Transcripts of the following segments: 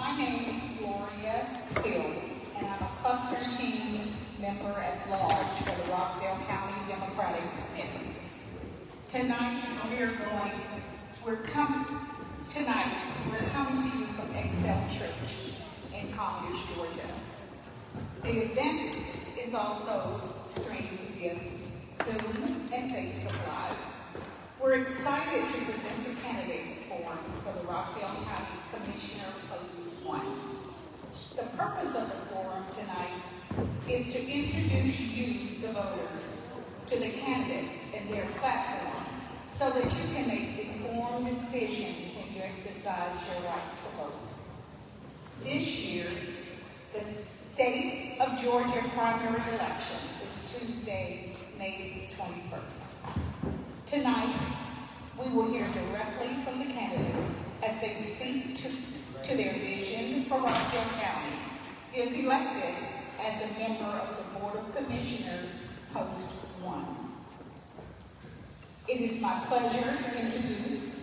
My name is Gloria Stills, and I'm a cluster team member at large for the Rockdale County Democratic Committee. Tonight, we're coming to you from Excel Church in Conyers, Georgia. The event is also streamed via Zoom and Facebook Live. We're excited to present the candidate forum for the Rockdale County Commissioner Post 1. The purpose of the forum tonight is to introduce you, the voters, to the candidates and their platform so that you can make informed decisions when you exercise your right to vote. This year, the state of Georgia primary election is Tuesday, May 21st. Tonight, we will hear directly from the candidates as they speak to their vision for Rockdale County, if elected as a member of the Board of Commissioners, Post 1. It is my pleasure to introduce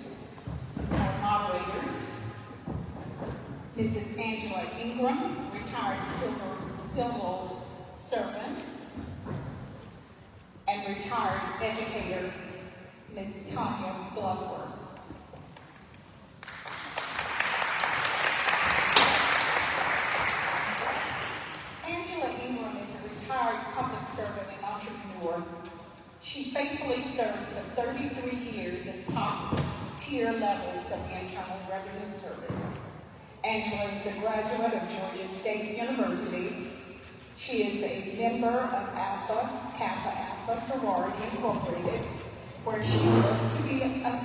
our moderators, Mrs. Angela Ingram, retired civil servant and retired educator, Ms. Tanya Bloodworth. Angela Ingram is a retired public servant and entrepreneur. She faithfully served for 33 years at top-tier levels of the Internal Revenue Service. Angela is a graduate of Georgia State University. She is a member of Kappa Alpha Sorority Incorporated, where she worked to be a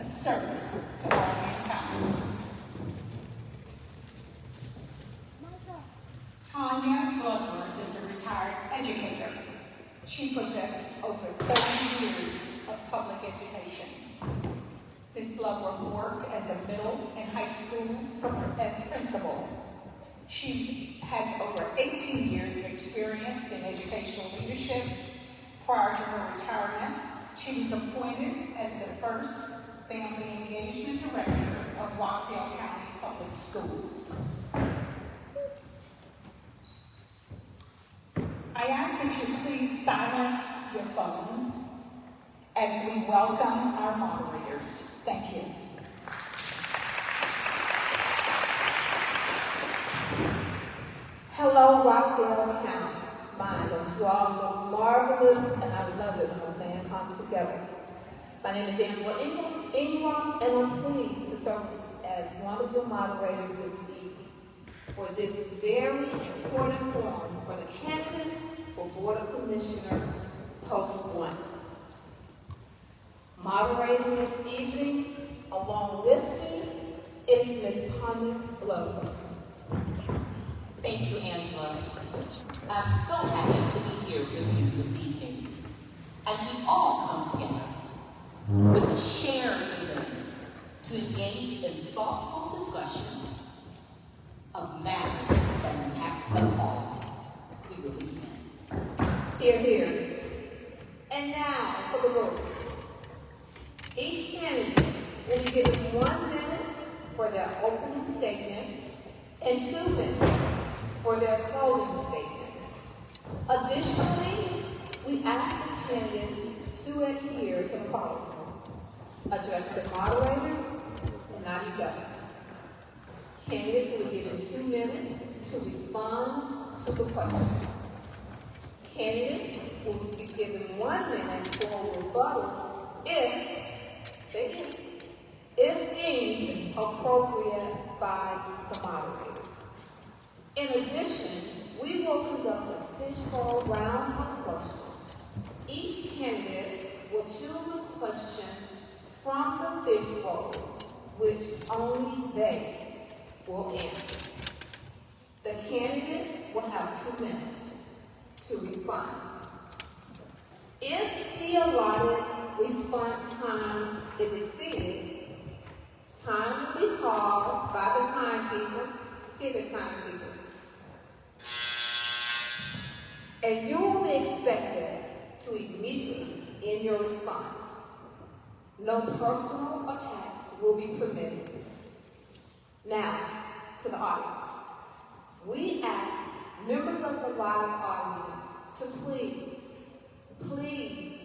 service to all mankind. Tanya Bloodworth is a retired educator. She possessed over 30 years of public education. Ms. Bloodworth worked as a middle and high school as principal. She has over 18 years of experience in educational leadership. Prior to her retirement, she was appointed as the first Family Engagement Director of Rockdale County Public Schools. I ask that you please silence your phones as we welcome our moderators. Thank you. Hello, Rockdale County. Mine, don't you all look marvelous, and I love it when a plan comes together. My name is Angela Ingram, and I'm pleased to serve as one of your moderators this evening for this very important forum for the candidates for Board of Commissioner Post 1. Moderating this evening, along with me, is Ms. Tanya Bloodworth. Thank you, Angela. I'm so happy to be here with you this evening. And we all come together with a shared commitment to engage in thoughtful discussion of matters that impact us all. We really can. Hear, hear. And now for the rules. Each candidate will be given 1 minute for their opening statement and 2 minutes for their closing statement. Additionally, we ask the candidates to adhere to the following. Address the moderators and not each other. Candidates will be given 2 minutes to respond to the question. Candidates will be given 1 minute for rebuttal if deemed appropriate by the moderators. In addition, we will conduct a fishbowl round of questions. Each candidate will choose a question from the fishbowl, which only they will answer. The candidate will have 2 minutes to respond. If the allotted response time is exceeded, time will be called by the timekeeper. Hear the timekeeper. And you will be expected to immediately end your response. No personal attacks will be permitted. Now, to the audience. We ask members of the live audience to please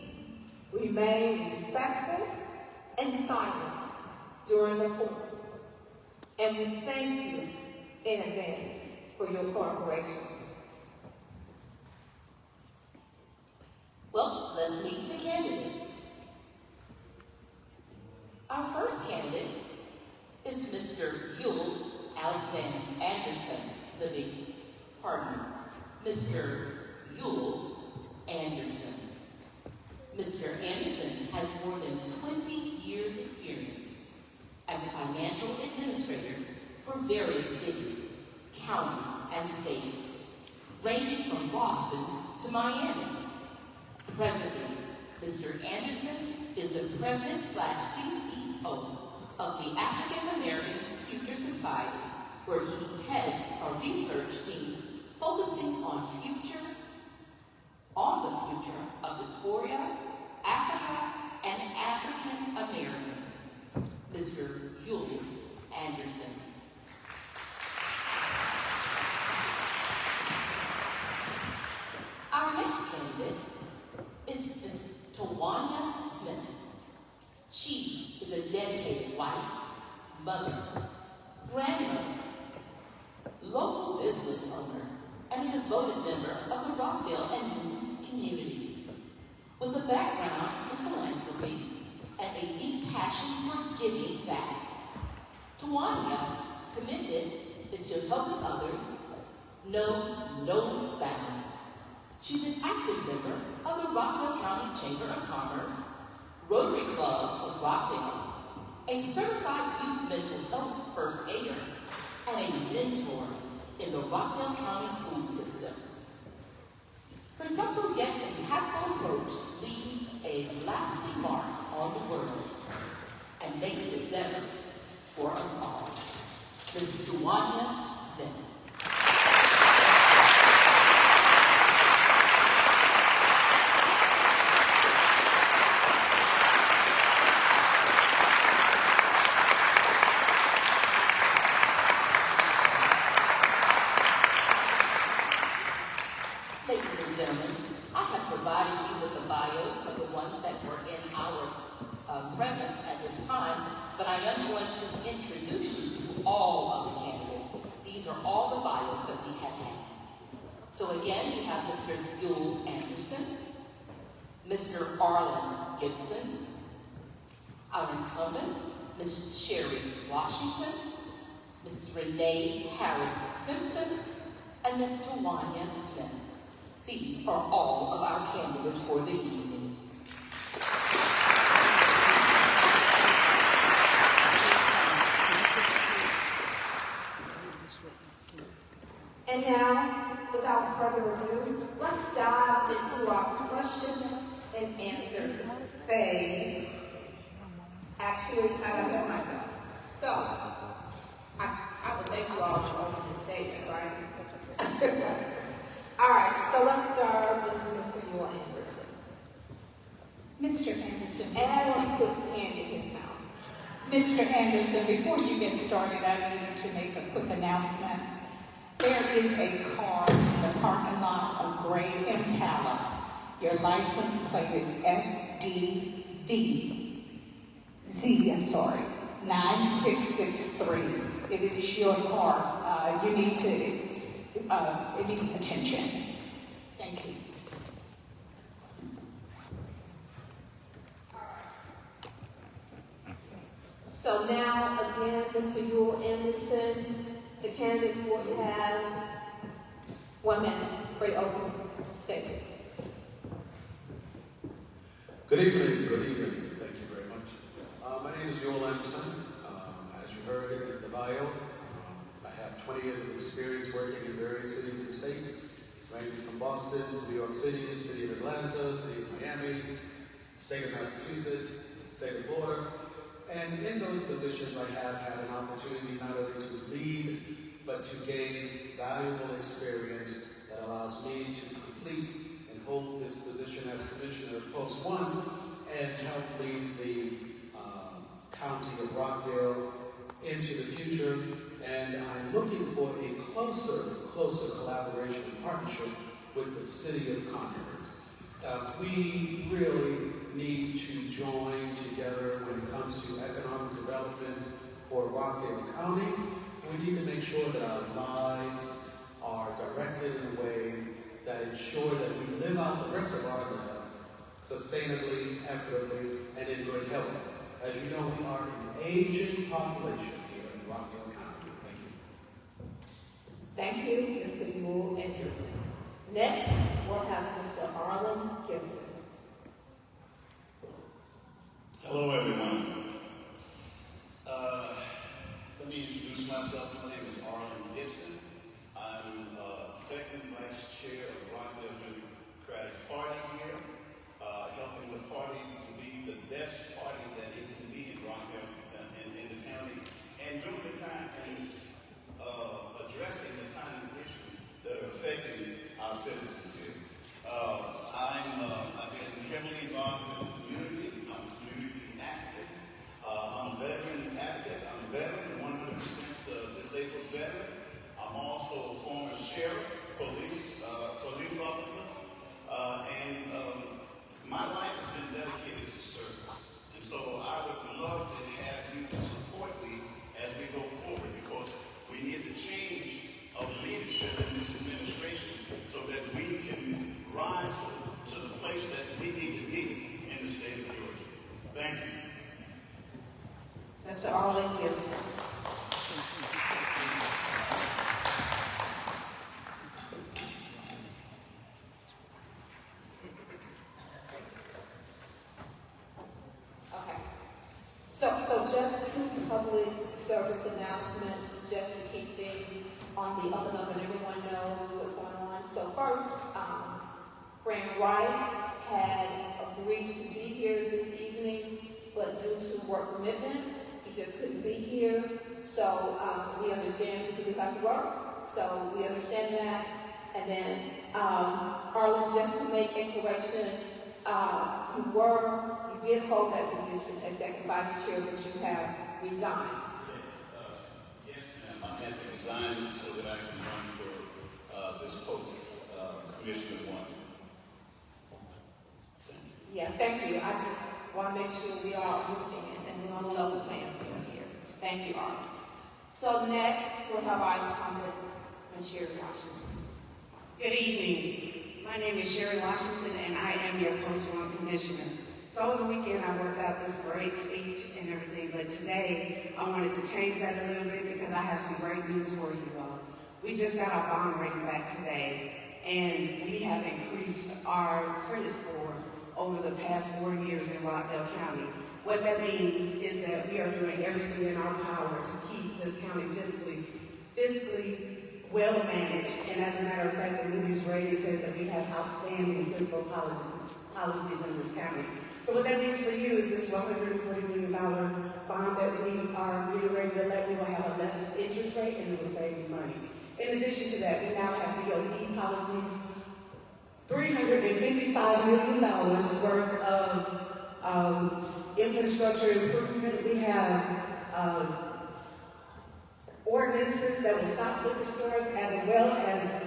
remain respectful and silent during the forum. And we thank you in advance for your cooperation. Well, let's meet the candidates. Our first candidate is Mr. Yule Alexander Anderson, Mr. Yule Anderson. Mr. Anderson has more than 20 years' experience as a financial administrator for various cities, counties, and states, ranging from Boston to Miami. Presently, Mr. Anderson is the president/CEO of the African American Future Society, where he heads a research team focusing on the future of dysphoria, Africa, and African Americans. Mr. Yule Anderson. Our next candidate is Ms. Tawanya Smith. She is a dedicated wife, mother, grandmother, local business owner, and a devoted member of the Rockdale and Newton communities. With a background in philanthropy and a deep passion for giving back, Tawanya, committed is to helping others, knows no bounds. She's an active member of the Rockdale County Chamber of Commerce, Rotary Club of Rockdale, a certified youth mental health first aider, and a mentor in the Rockdale County school system. Her simple yet impactful approach leaves a lasting mark on the world and makes it better for us all. Ms. Tawanya Smith. Ladies and gentlemen, I have provided you with the bios of the ones that were in our presence at this time, but I am going to introduce you to all of the candidates. These are all the bios that we have had. So again, you have Mr. Yule Anderson, Mr. Arlen Gibson, our incumbent, Ms. Sherry Washington, Ms. Renee Harris Simpson, and Ms. Tawanya Smith. These are all of our candidates for the evening. And now, without further ado, let's dive into our question and answer phase. Actually, I don't know myself. So, I would thank you all for opening the statement, right? All right, so let's start with Mr. Yule Anderson. Mr. Anderson, As he puts the hand in his mouth. Mr. Anderson, before you get started, I need to make a quick announcement. There is a car in the parking lot, a gray Impala. Your license plate is SDV, 9663. It is your car. It needs attention. Thank you. So now, again, Mr. Yule Anderson, the candidates will have 1 minute for your opening statement. Good evening. Thank you very much. My name is Yule Anderson. As you heard in the bio, I have 20 years of experience working in various cities and states, ranging from Boston, New York City, City of Atlanta, City of Miami, State of Massachusetts, State of Florida. And in those positions, I have had an opportunity not only to lead, but to gain valuable experience that allows me to complete and hold this position as Commissioner of Post 1 and help lead the County of Rockdale into the future and I'm looking for a closer collaboration and partnership with the City of Conyers. We really need to join together when it comes to economic development for Rockdale County. We need to make sure that our lives are directed in a way that ensure that we live out the rest of our lives sustainably, equitably, and in good health. As you know, we are an aging population here in Rockdale County. Thank you. Thank you, Mr. Buell Anderson. Next, we'll have Mr. Arlen Gibson. Hello, everyone. Let me introduce myself. My name is Arlen Gibson. I'm second vice chair of the Rockdale Democratic Party here, helping the party to be the best party that it can be in Rockdale, in the county, and doing the kind and addressing the kind of issues that are affecting our citizens here. I've been heavily involved in the community. I'm a community activist. I'm a veteran advocate. I'm a veteran, 100% disabled veteran. I'm also a former sheriff, police officer, and my life has been dedicated to service. And so I would love to have you to support me as we go forward, because we need the change of leadership in this administration so that we can rise to the place that we need to be in the state of Georgia. Thank you. Mr. Arlen Gibson. Okay. So just two public service announcements, just to keep things on the up and up, and everyone knows what's going on. So first, Fran Wright had agreed to be here this evening, but due to work commitments, he just couldn't be here. So we understand people do have to work, so we understand that. And then, Arlen, just to make a correction, you did hold that position as second vice chair, but you have resigned. Yes, ma'am. I had to resign so that I can run for this post, Commissioner 1. Yeah, thank you. I just want to make sure we all understand and we're on the level playing field here. Thank you, Arlen. So next, we'll have our incumbent, Ms. Sherry Washington. Good evening. My name is Sherry Washington, and I am your Post 1 Commissioner. So over the weekend, I worked out this great speech and everything, but today, I wanted to change that a little bit because I have some great news for you all. We just got our bond rating back today, and we have increased our credit score over the past 4 years in Rockdale County. What that means is that we are doing everything in our power to keep this county fiscally well managed. And as a matter of fact, the Moody's rating says that we have outstanding fiscal policies in this county. So what that means for you is this $140 million bond that we are getting ready to let, we will have a less interest rate and it will save you money. In addition to that, we now have BOE policies, $355 million worth of infrastructure improvement. We have ordinances that will stop liquor stores, as well as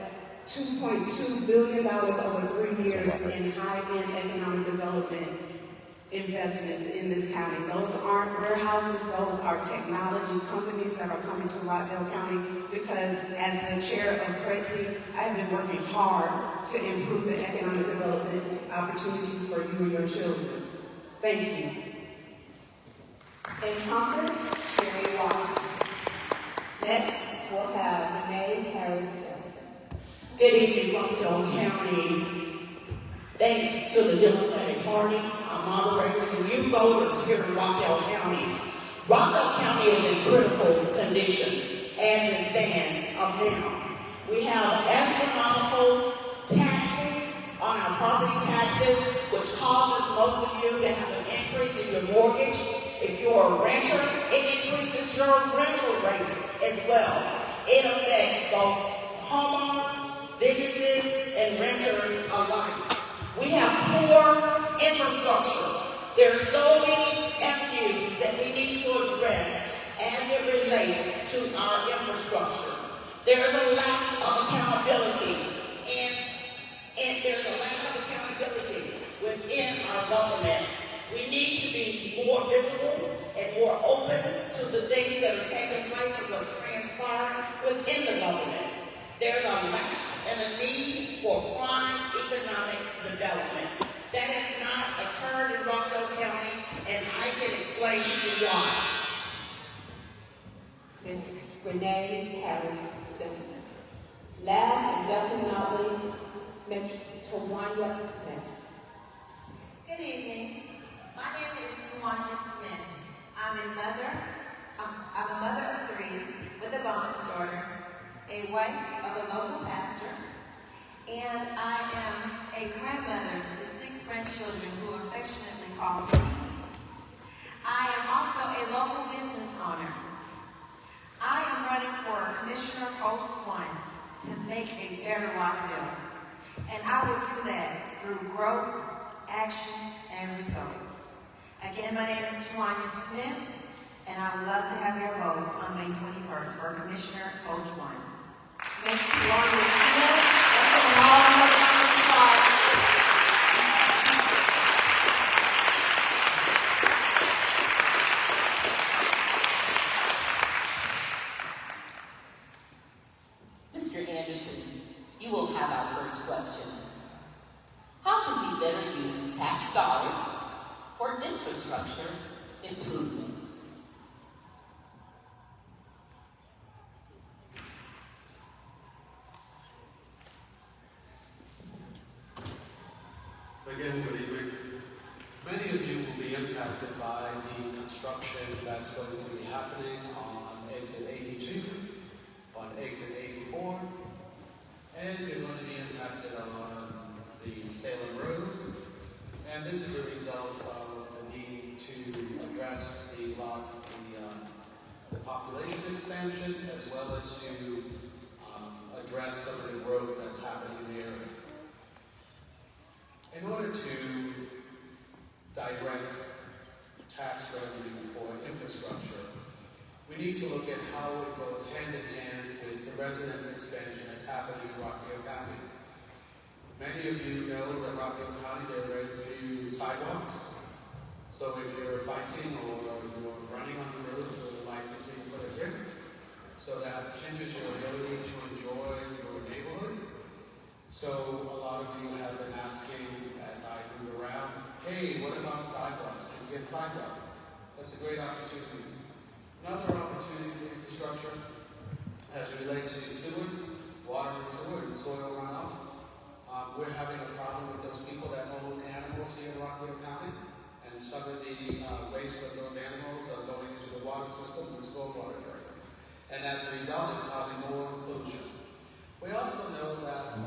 $2.2 billion over 3 years in high-end economic development investments in this county. Those aren't warehouses, those are technology companies that are coming to Rockdale County because as the chair of CRETSI, I have been working hard to improve the economic development opportunities for you and your children. Thank you. Incumbent, Sherry Washington. Next, we'll have Renee Harris-Simpson. Good evening, Rockdale County. Thanks to the Democratic Party, our moderators, and you voters here in Rockdale County. Rockdale County is in critical condition as it stands up now. We have astronomical taxing on our property taxes, which causes most of you to have an increase in your mortgage. If you're a renter, it increases your rental rate as well. It affects both homeowners, businesses, and renters alike. We have poor infrastructure. There are so many avenues that we need to address as it relates to our infrastructure. There is a lack of accountability, and there's a lack of accountability within our government. We need to be more visible and more open to the things that are taking place and what's transpiring within the government. There's a lack and a need for prime economic development. That has not occurred in Rockdale County, and I can explain to you why. Ms. Renee Harris Simpson. Last and definitely not least, Ms. Tawanya Smith. Good evening. My name is Tawanya Smith. I'm a mother of three with a bonus daughter, a wife of a local pastor, and I am a grandmother to 6 grandchildren who affectionately call me Mimi. I am also a local business owner. I am running for Commissioner Post 1 to make a better Rockdale, and I will do that through growth, action, and results. Again, my name is Tawanya Smith, and I would love to have your vote on May 21st for Commissioner Post 1. Ms. Tawanya Smith. Let's give her all a round of applause. Mr. Anderson, you will have our first question. How can we better use tax dollars for infrastructure improvement? Again, good evening. Many of you will be impacted by the construction that's going to be happening on exit 82, on exit 84, and you're going to be impacted on the Salem Road. And this is a result of the need to address the population expansion, as well as to address some of the growth that's happening in the area. In order to direct tax revenue for infrastructure, we need to look at how it goes hand in hand with the resident expansion that's happening in Rockdale County. Many of you know that Rockdale County, there are very few sidewalks. So if you're biking or you're running on the road, your life is being put at risk. So that hinders your ability to enjoy your neighborhood. So a lot of you have been asking as I move around, hey, what about sidewalks? Can we get sidewalks? That's a great opportunity. Another opportunity for infrastructure as it relates to sewers, water and sewer and soil runoff. We're having a problem with those people that own animals here in Rockdale County, and some of the waste of those animals are going into the water system, the stormwater drain. And as a result, it's causing more pollution. We also know that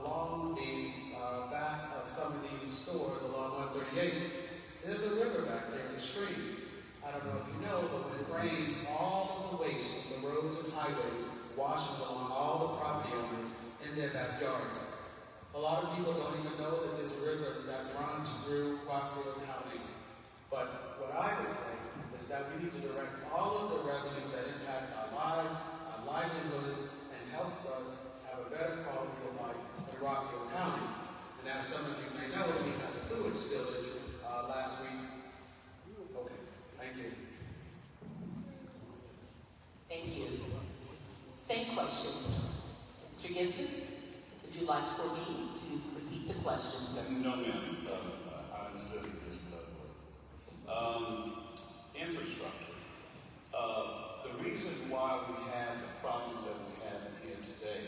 along the back of some of these stores along 138, there's a river back there in the stream. I don't know if you know, but when it rains, all of the waste from the roads and highways washes along all the property owners in their backyards. A lot of people don't even know that there's a river that runs through Rockdale County. But what I would say is that we need to direct all of the revenue that impacts our lives, our livelihoods, and helps us have a better quality of life in Rockdale County. And as some of you may know, we had sewage spillage last week. Okay, thank you. Thank you. Same question. Mr. Gibson, would you like for me to repeat the question, sir? No, ma'am. I understood it this way. Infrastructure. The reason why we have the problems that we have here today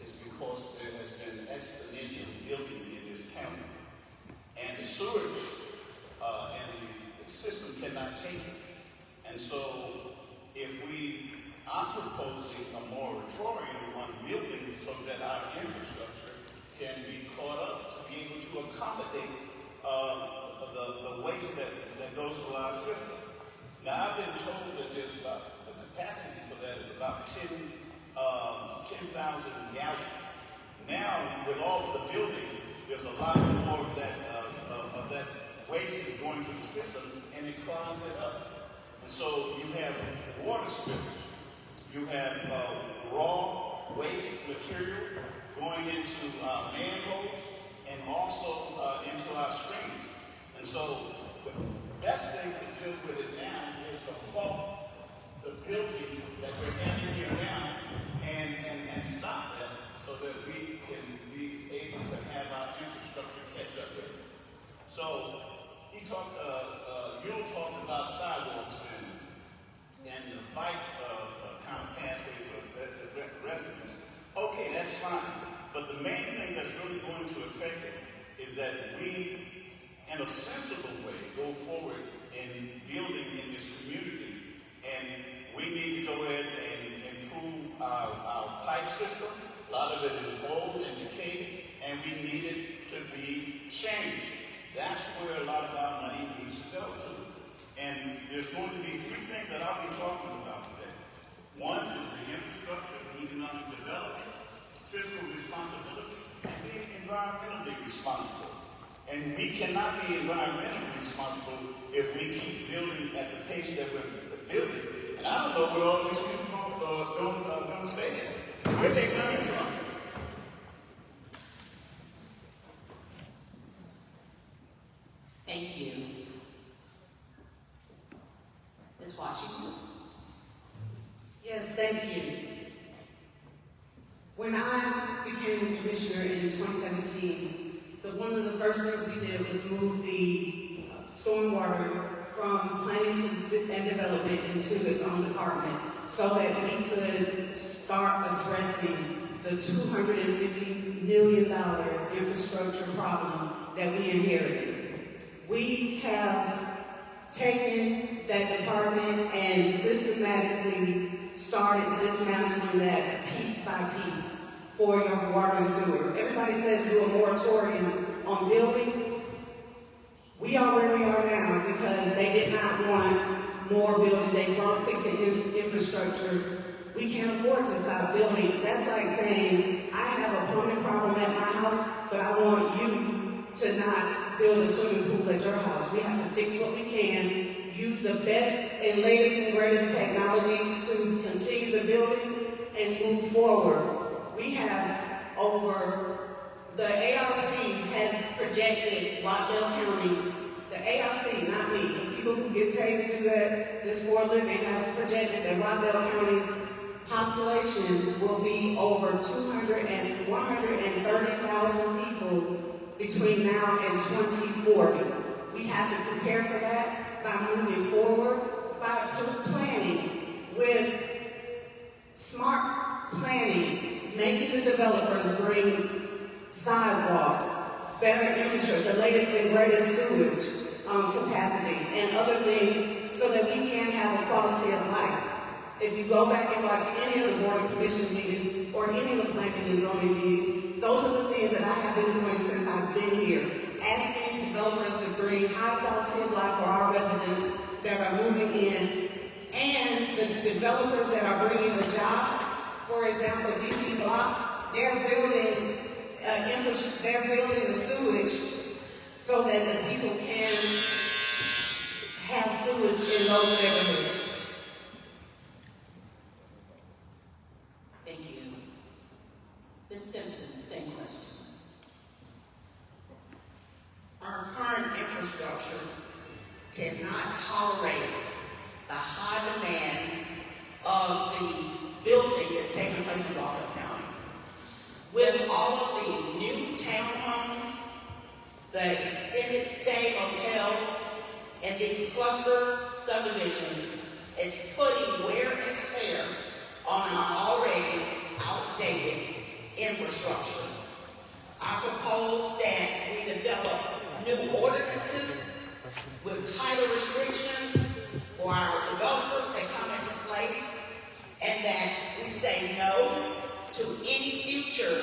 is because there has been exponential building in this county. And the sewage and the system cannot take it. And so if we are proposing a moratorium on buildings so that our infrastructure can be caught up to be able to accommodate the waste that goes through our system. Now, I've been told that there's about, the capacity for that is about 10,000 gallons. Now, with all of the building, there's a lot more of that waste is going through the system, and it clogs it up. And so you have water spillage. You have raw waste material going into manholes and also into our streams. And so the best thing to deal with it now is to halt the building that we're having here now and stop that so that we can be able to have our infrastructure catch up with it. So he talked, Yule talked about sidewalks and the bike kind of pathway for the residents. Okay, that's fine. But the main thing that's really going to affect it is that we, in a sensible way, go forward in building in this community. And we need to go ahead and improve our pipe system. A lot of it is old and decayed, and we need it to be changed. That's where a lot of our money needs to go to. And there's going to be three things that I'll be talking about today. One is the infrastructure and economic development, fiscal responsibility, and being environmentally responsible. And we cannot be environmentally responsible if we keep building at the pace that we're building. And I don't know where all these people don't stay at. Where they coming from? Thank you. Ms. Washington? Yes, thank you. When I became commissioner in 2017, one of the first things we did was move the stormwater from planning and development into its own department so that we could start addressing the $250 million infrastructure problem that we inherited. We have taken that department and systematically started dismantling that piece by piece for your water and sewer. Everybody says do a moratorium on building. We are where we are now because they did not want more building. They weren't fixing infrastructure. We can't afford to stop building. That's like saying, I have a plumbing problem at my house, but I want you to not build a swimming pool at your house. We have to fix what we can, use the best and latest and greatest technology to continue the building and move forward. We have the ARC has projected Rockdale County, the ARC, not me, the people who get paid to do this for a living has projected that Rockdale County's population will be over 130,000 people between now and 2040. We have to prepare for that by moving forward, by planning with smart planning, making the developers bring sidewalks, better infrastructure, the latest and greatest sewage capacity, and other things so that we can have a quality of life. If you go back and watch any of the board of commission meetings or any of the planning and zoning meetings, those are the things that I have been doing since I've been here, asking developers to bring high quality of life for our residents that are moving in, and the developers that are bringing the jobs. For example, DC Blocks, they're building the sewage so that the people can have sewage in those neighborhoods. Thank you. Ms. Simpson, same question. Our current infrastructure cannot tolerate the high demand of the building that's taking place in Rockdale County. With all of the new townhomes, the extended stay hotels, and these cluster subdivisions, it's putting wear and tear on our already outdated infrastructure. I propose that we develop new ordinances with tighter restrictions for our developers that come into place, and that we say no to any future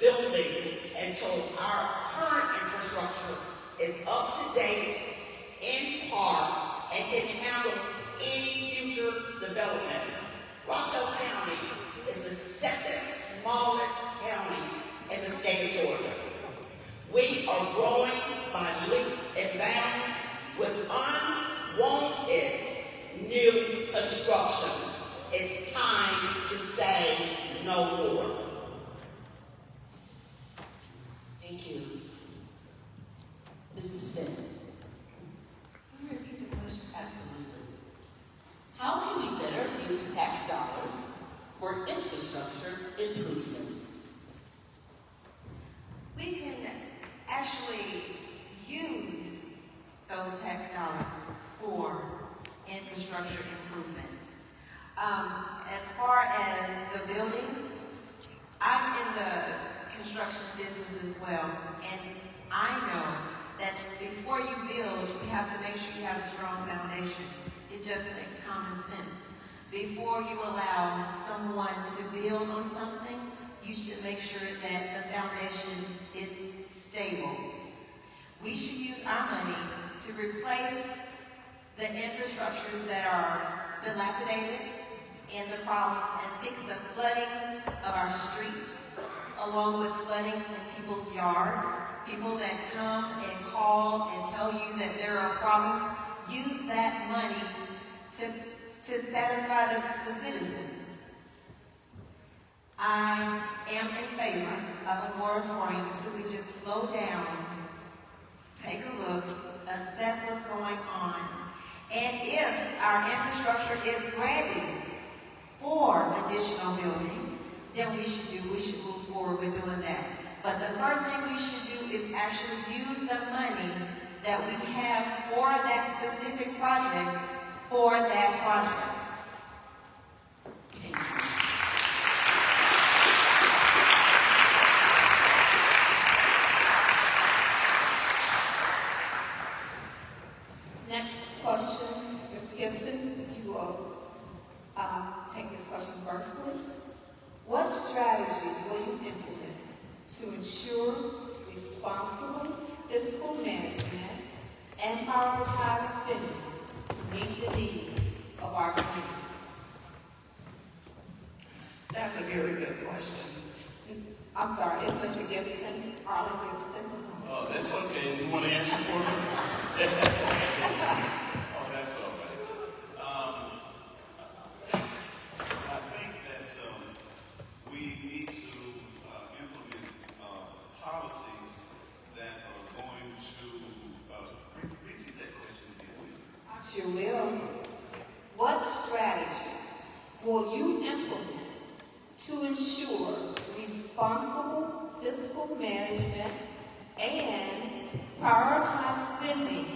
building until our current infrastructure is up to date, in par, and can handle any future development. Rockdale County is the second smallest county in the state of Georgia. We are growing by leaps and bounds with unwanted new new construction. It's time to say no more. Thank you. Mrs. Smith. Can you repeat the question? Absolutely. How can we better use tax dollars for infrastructure improvements? We can actually use those tax dollars for infrastructure improvement. As far as the building, I'm in the construction business as well, and I know that before you build, you have to make sure you have a strong foundation. It just makes common sense. Before you allow someone to build on something, you should make sure that the foundation is stable. We should use our money to replace the infrastructures that are dilapidated and the problems and fix the flooding of our streets, along with floodings in people's yards. People that come and call and tell you that there are problems, use that money to satisfy the citizens. I am in favor of a moratorium until we just slow down, take a look, assess what's going on, and if our infrastructure is ready for additional building, then we should move forward with doing that. But the first thing we should do is actually use the money that we have for that specific project for that project. Thank you. Next question, Ms. Gibson, you will take this question first, please. What strategies will you implement to ensure responsible fiscal management and prioritize spending to meet the needs of our community? That's a very good question. I'm sorry, it's Mr. Gibson, Arlen Gibson. Oh, that's okay. You want to answer for me? Oh, that's all right. I think that we need to implement policies that are going to repeat that question again. I sure will. What strategies will you implement to ensure responsible fiscal management and prioritize spending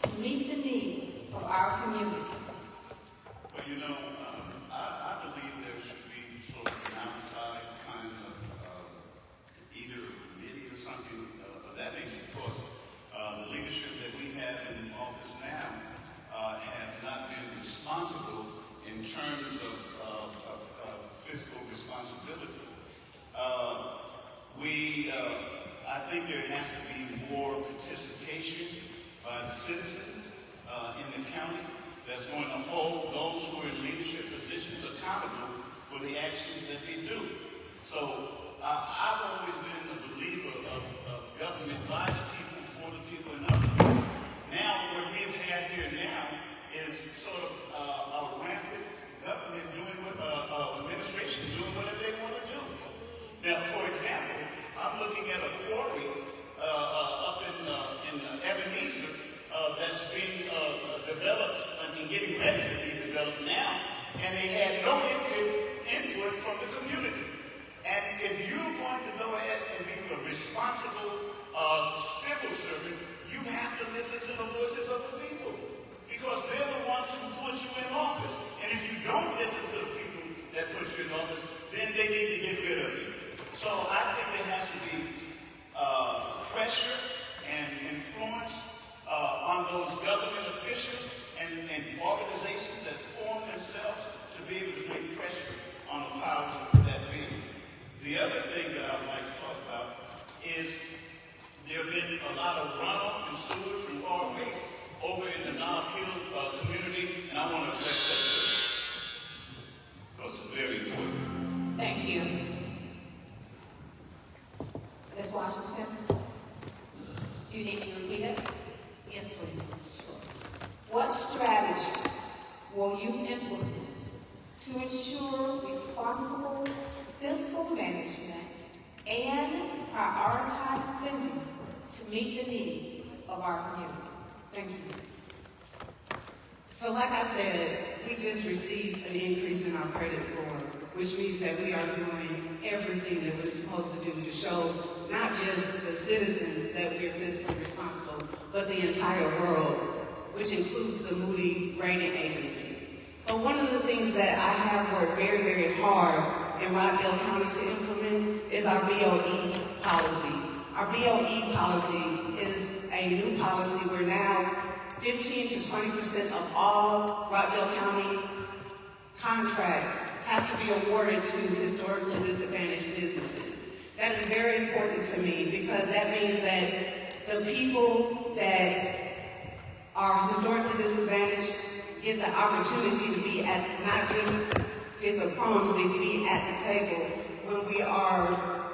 to meet the needs of our community? Well, you know, I believe there should be sort of an outside kind of either a committee or something of that nature, because the leadership that we have in office now has not been responsible in terms of fiscal responsibility. I think there has to be more participation by the citizens in the county that's going to hold those who are in leadership positions accountable for the actions that they do. So I've always been a believer of government by the people, for the people, and of the people. Now, what we've had here now is sort of a rampant government doing what, administration doing whatever they want to do. Now, for example, I'm looking at a quarry up in Ebenezer that's being developed, getting ready to be developed now, and they had no input from the community. And if you're going to go ahead and be a responsible civil servant, you have to listen to the voices of the people, because they're the ones who put you in office. And if you don't listen to the people that put you in office, then they need to get rid of you. So I think there has to be pressure and influence on those government officials and organizations that form themselves to be able to bring pressure on the powers that be. The other thing that I would like to talk about is there have been a lot of runoff and sewage from our waste over in the Knob Hill community, and I want to address that too, because it's very important. Thank you. implement to ensure responsible fiscal management and prioritize spending to meet the needs of our community? Thank you. So like I said, we just received an increase in our credit score, which means that we are doing everything that we're supposed to do to show not just the citizens that we're fiscally responsible, but the entire world, which includes the Moody rating agency. But one of the things that I have worked very, very hard in Rockdale County to implement is our BOE policy. Our BOE policy is a new policy where now 15 to 20% of all Rockdale County contracts have to be awarded to historically disadvantaged businesses. That is very important to me because that means that the people that are historically disadvantaged get the opportunity to be at, not just get the crumbs, but be at the table when we are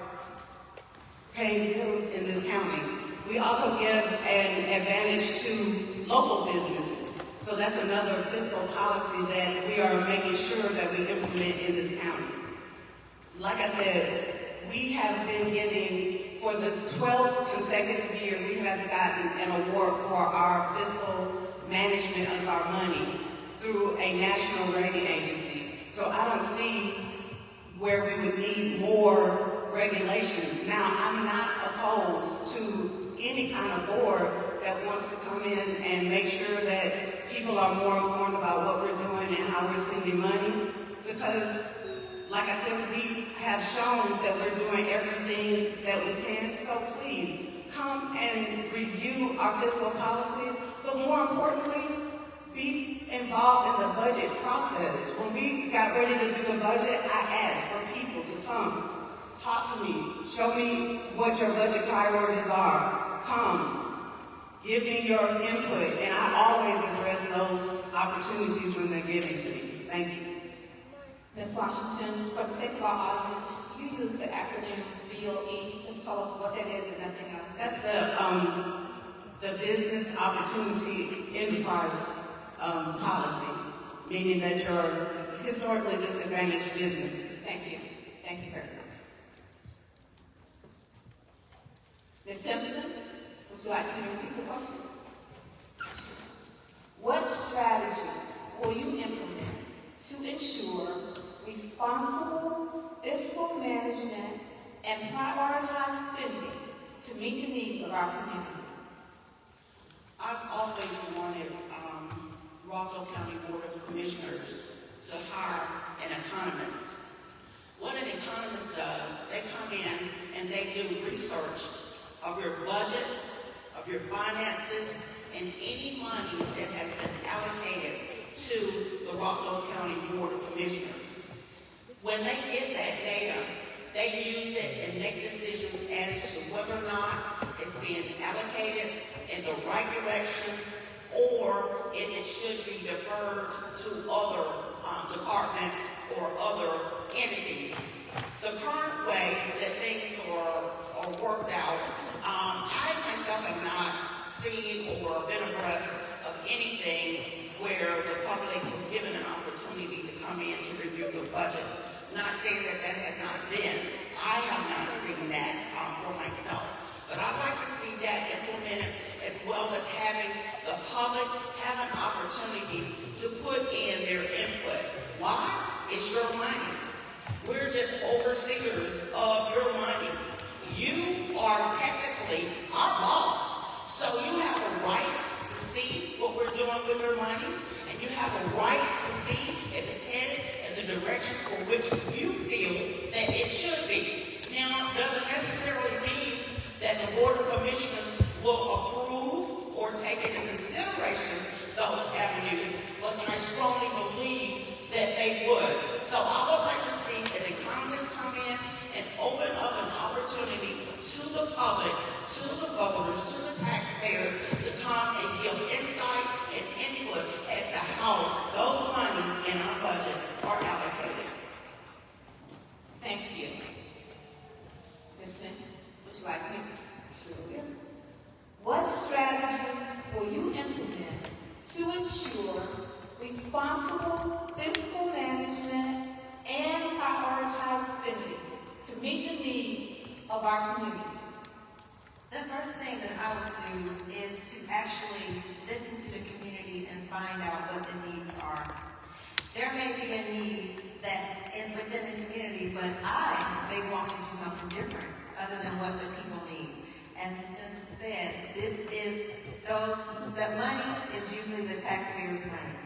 paying bills in this county. We also give an advantage to local businesses. So that's another fiscal policy that we are making sure that we implement in this county. Like I said, we have been getting, for the 12th consecutive year, we have gotten an award for our fiscal management of our money through a national rating agency. So I don't see where we would need more regulations. Now, I'm not opposed to any kind of board that wants to come in and make sure that people are more informed about what we're doing and how we're spending money. Because, like I said, we have shown that we're doing everything that we can. So please, come and review our fiscal policies, but more importantly, be involved in the budget process. When we got ready to do the budget, I asked for people to come, talk to me, show me what your budget priorities are. Come, give me your input, and I always address those opportunities when they're given to me. Thank you. Ms. Washington, for the sake of our audience, you use the acronyms BOE. Just tell us what that is and nothing else. That's the Business Opportunity Enterprise policy, meaning that you're historically disadvantaged businesses. Thank you. Thank you very much. Ms. Simpson, would you like me to repeat the question? What strategies will you implement to ensure responsible fiscal management and prioritize spending to meet the needs of our community? I've always wanted Rockdale County Board of Commissioners to hire an economist. What an economist does, they come in and they do research of your budget, of your finances, and any monies that has been allocated to the Rockdale County Board of Commissioners. When they get that data, they use it and make decisions as to whether or not it's being allocated in the right directions or if it should be deferred to other departments or other entities. The current way that things are worked out, I myself have not seen or been abreast of anything where the public was given an opportunity to come in to review the budget. Not saying that that has not been. I have not seen that for myself. But I'd like to see that implemented as well as having the public have an opportunity to put in their input. Why? It's your money. We're just overseers of your money. You are technically our boss. So you have a right to see what we're doing with your money, and you have a right to see if it's headed in the directions for which you feel that it should be. Now, it doesn't necessarily mean that the Board of Commissioners will approve or take into consideration those avenues, but I strongly believe that they would. So I would like to see an economist come in and open up an opportunity to the public, to the voters, to the taxpayers to come and give insight and input as to how those monies in our budget are allocated. Thank you. Ms. Smith, would you like me to? Sure. What strategies will you implement to ensure responsible our community? The first thing that I would do is to actually listen to the community and find out what the needs are. There may be a need that's within the community, but I may want to do something different other than what the people need. As Ms. Simpson said, that money is usually the taxpayers' money.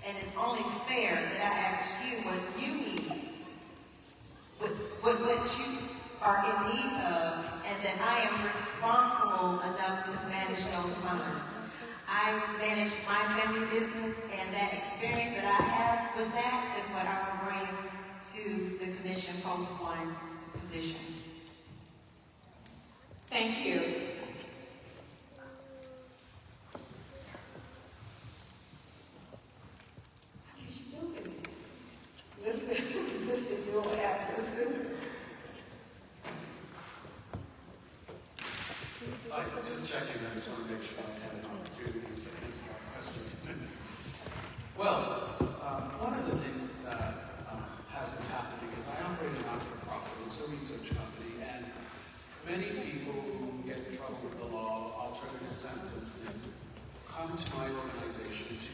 And it's only fair that I ask you what you need, what you are in need of, and that I am responsible enough to manage those funds. I manage my family business, and that experience that I have with that is what I will bring to the commission post 1 position. Thank you. Mr. Bill Anderson. Just checking, I just want to make sure I had an opportunity to answer my questions. Well, one of the things that has been happening is I operate a not-for-profit. It's a research company, and many people who get in trouble with the law, alternative sentencing, come to my organization to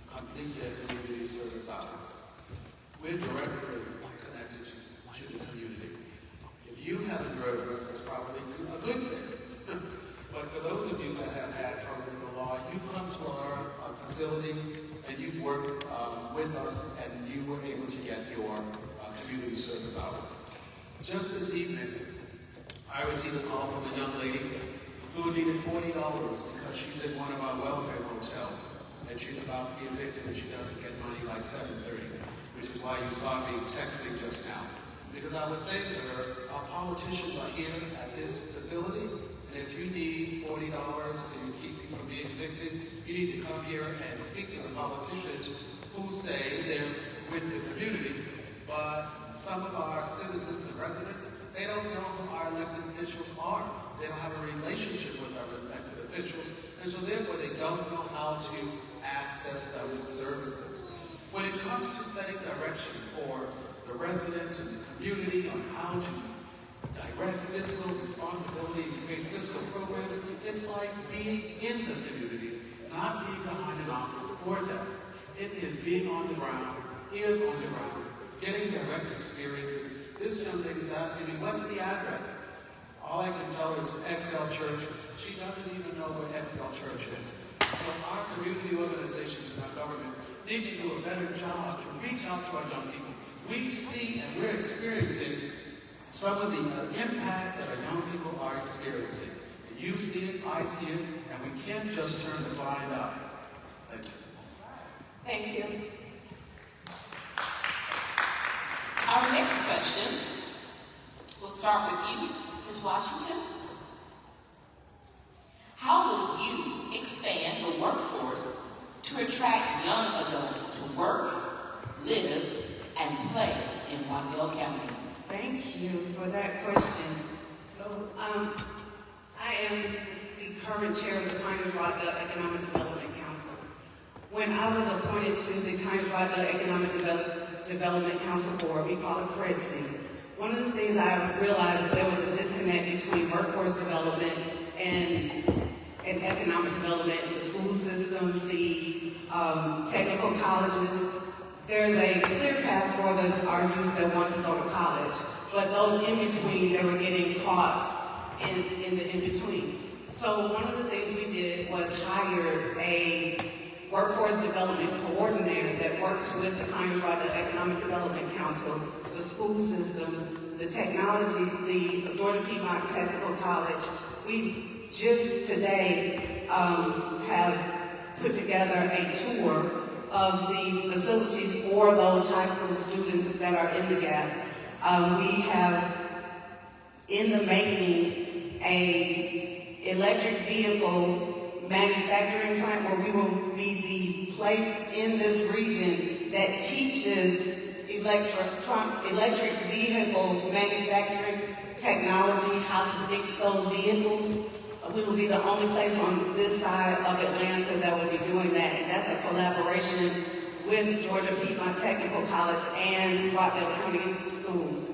complete their community service hours. We're directly connected to the community. If you haven't heard of us, that's probably a good thing. But for those of you that have had trouble with the law, you've come to our facility and you've worked with us, and you were able to get your community service hours. Just this evening, I received a call from a young lady who needed $40 because she's in one of our welfare hotels, and she's about to be evicted and she doesn't get money by 7:30, which is why you saw me texting just now. Because I was saying to her, our politicians are here at this facility, and if you need $40 to keep you from being evicted, you need to come here and speak to the politicians who say they're with the community, but some of our citizens and residents, they don't know who our elected officials are. They don't have a relationship with our elected officials, and so therefore they don't know how to access those services. When it comes to setting direction for the residents and the community on how to direct fiscal responsibility and create fiscal programs, it's like being in the community, not being behind an office or desk. It is being on the ground, ears on the ground, getting direct experiences. This young lady is asking me, what's the address? All I can tell her is XL Church. She doesn't even know where XL Church is. So our community organizations and our government need to do a better job to reach out to our young people. We see and we're experiencing some of the impact that our young people are experiencing. You see it, I see it, and we can't just turn the blind eye. Thank you. Thank you. Our next question will start with you, Ms. Washington. How will you expand the workforce to attract young adults to work, live, and play in Rockdale County? Thank you for that question. So, I am the current chair of the Conyers Rockdale Economic Development Council. When I was appointed to the Conyers Rockdale Economic Development Council Board, we call it CREDC. One of the things I realized that there was a disconnect between workforce development and economic development, the school system, the technical colleges. There's a clear path for our youth that want to go to college, but those in between, they were getting caught in the in between. So one of the things we did was hire a workforce development coordinator that works with the Conyers Rockdale Economic Development Council, the school systems, the technology, the Georgia Piedmont Technical College. We just today have put together a tour of the facilities for those high school students that are in the gap. We have in the making a electric vehicle manufacturing plant where we will be the place in this region that teaches electric vehicle manufacturing technology, how to fix those vehicles. We will be the only place on this side of Atlanta that will be doing that, and that's a collaboration with Georgia Piedmont Technical College and Rockdale County Schools.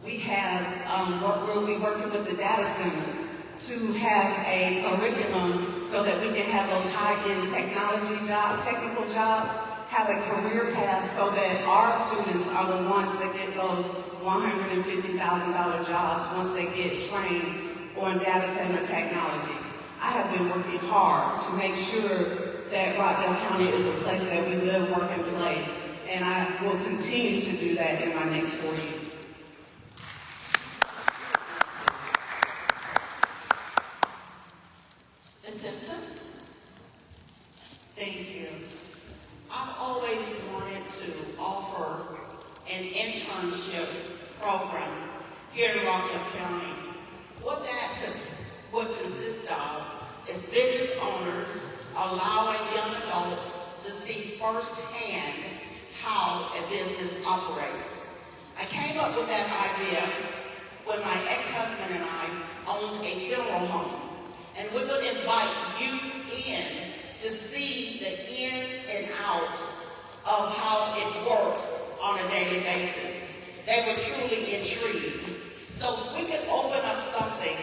we have, we'll be working with the data centers to have a curriculum so that we can have those high-end technical jobs, have a career path so that our students are the ones that get those $150,000 jobs once they get trained on data center technology. I have been working hard to make sure that Rockdale County is a place that we live, work, and play, and I will continue to do that in my next 4 years. Ms. Simpson? Thank you. I've always wanted to offer an internship program here in Rockdale County. What that would consist of is business owners allowing young adults to see firsthand how a business operates. I came up with that idea when my ex-husband and I owned a funeral home, and we would invite youth in to see the ins and outs of how it worked on a daily basis. They were truly intrigued. So if we could open up something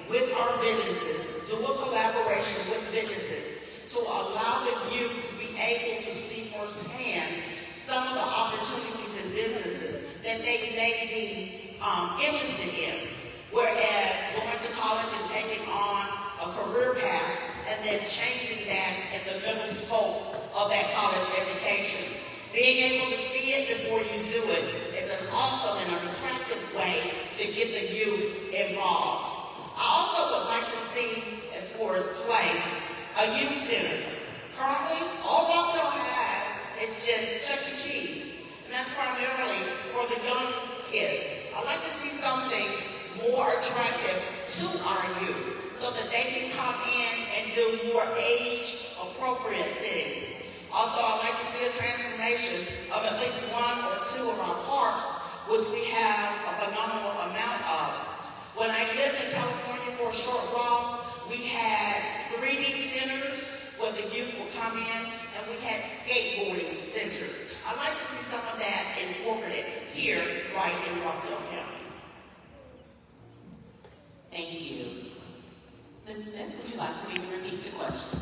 with our businesses, do a collaboration with businesses to allow the youth to be able to see firsthand some of the opportunities in businesses that they may be interested in. Whereas going to college and taking on a career path and then changing that at the middle scope of that college education. Being able to see it before you do it is an awesome and an attractive way to get the youth involved. I also would like to see, as far as play, a youth center. Currently, all Rockdale has is just Chuck E. Cheese, and that's primarily for the young kids. I'd like to see something more attractive to our youth so that they can come in and do more age-appropriate things. Also, I'd like to see a transformation of at least 1 or 2 of our parks, which we have a phenomenal amount of. When I lived in California for a short while, we had 3D centers where the youth would come in, and we had skateboarding centers. I'd like to see some of that incorporated here, right in Rockdale County. Thank you. Ms. Smith, would you like for me to repeat the question?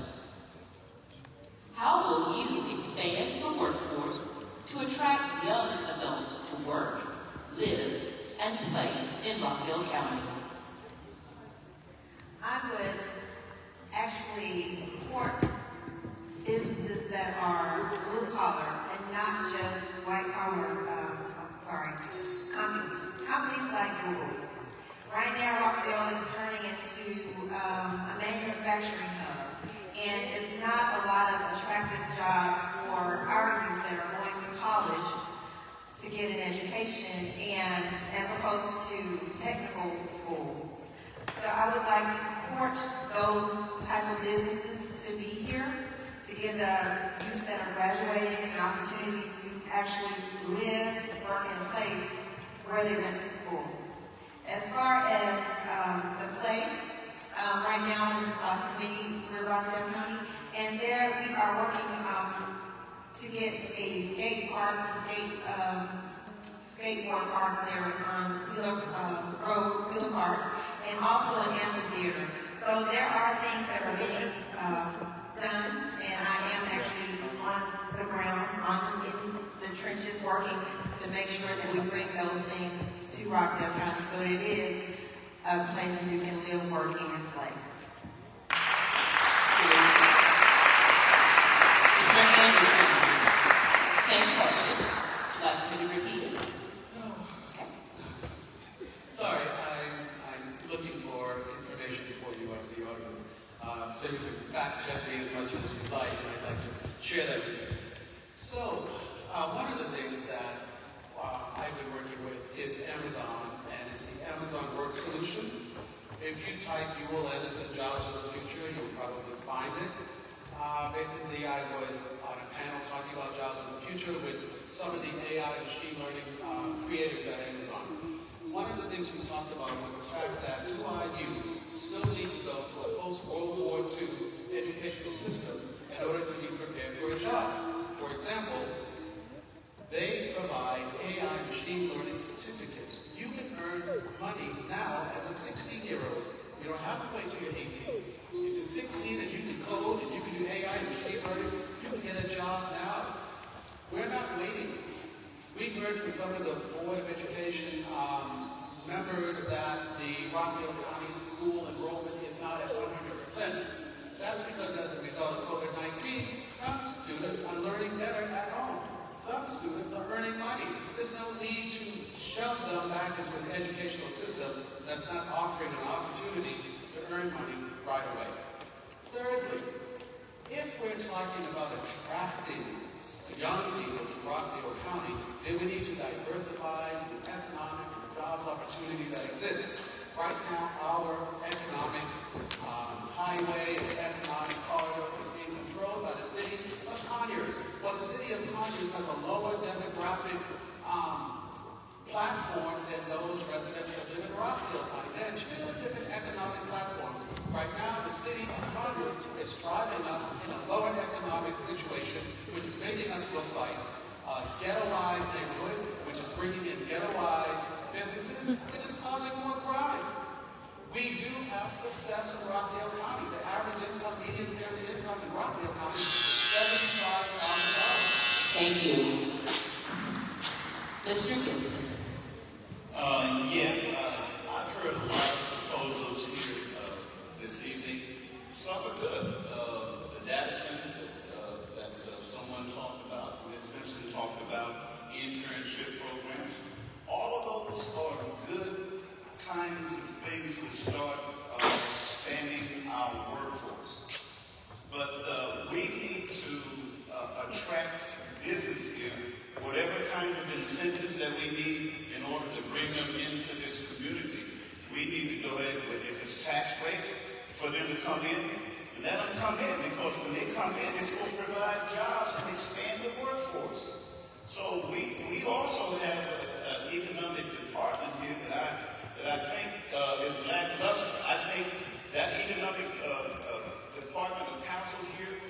How will you expand the workforce to attract young adults to work, live, and play in Rockdale County? I would actually support businesses that are blue collar and not just white collar, companies. Companies like Google. Right now, Rockdale is turning into a manufacturing hub, and it's not a lot of attractive jobs for our youth that are going to college to get an education, and as opposed to technical school. So I would like to support those type of businesses to be here, to give the youth that are graduating an opportunity to actually live, work, and play where they went to school. As far as the play, right now in the sports committee for Rockdale County, and there we are working to get a skateboard park there on Wheeler Park, and also an amphitheater. So there are things that are being done, and I am actually on the ground, in the trenches, working to make sure that we bring those things to Rockdale County so that it is a place where you can live, work, and play. Mr. Anderson, same question. Would you like for me to repeat it? No. Okay. Sorry, I'm looking for information for you as the audience. So you can fact check me as much as you'd like, and I'd like to share that with you. So, one of the things that I've been working with is Amazon, and it's the Amazon Work Solutions. If you type UL Anderson jobs of the future, you'll probably find it. Basically, I was on a panel talking about jobs of the future with some of the AI machine learning creators at Amazon. One of the things we talked about was the fact that our youth still need to go to a post-World War II educational system in order to be prepared for a job. For example, they provide AI machine learning certificates. You can earn money now as a 16-year-old. You don't have to wait till you're 18. If you're 16 and you can code and you can do AI and machine learning, you can get a job now. We're not waiting. We heard from some of the Board of Education members that the Rockdale County school enrollment is not at 100%. That's because as a result of COVID-19, some students are learning better at home. Some students are earning money. There's no need to shove them back into an educational system that's not offering an opportunity to earn money right away. Thirdly, if we're talking about attracting young people to Rockdale County, then we need to diversify the economic and jobs opportunity that exists. Right now, our economic highway and economic corridor is being controlled by the city of Conyers. Well, the city of Conyers has a lower demographic platform than those residents that live in Rockdale County. There are two different economic platforms. Right now, the city of Conyers is driving us in a lower economic situation, which is making us look like a ghettoized neighborhood, which is bringing in ghettoized businesses, which is causing more crime. We do have success in Rockdale County. The average income, median family income in Rockdale County is $75,000. Thank you. Ms. Lucas. Yes, I've heard a lot of proposals here this evening. Some are good. The data centers that someone talked about, Ms. Simpson talked about, internship programs. All of those are good kinds of things to start expanding our workforce. But we need to attract business here. Whatever kinds of incentives that we need in order to bring them into this community, we need to go ahead with, if it's tax rates, for them to come in, let them come in, because when they come in, it's going to provide jobs and expand the workforce. So we also have an economic department here that I think is lackluster. I think that economic department of council here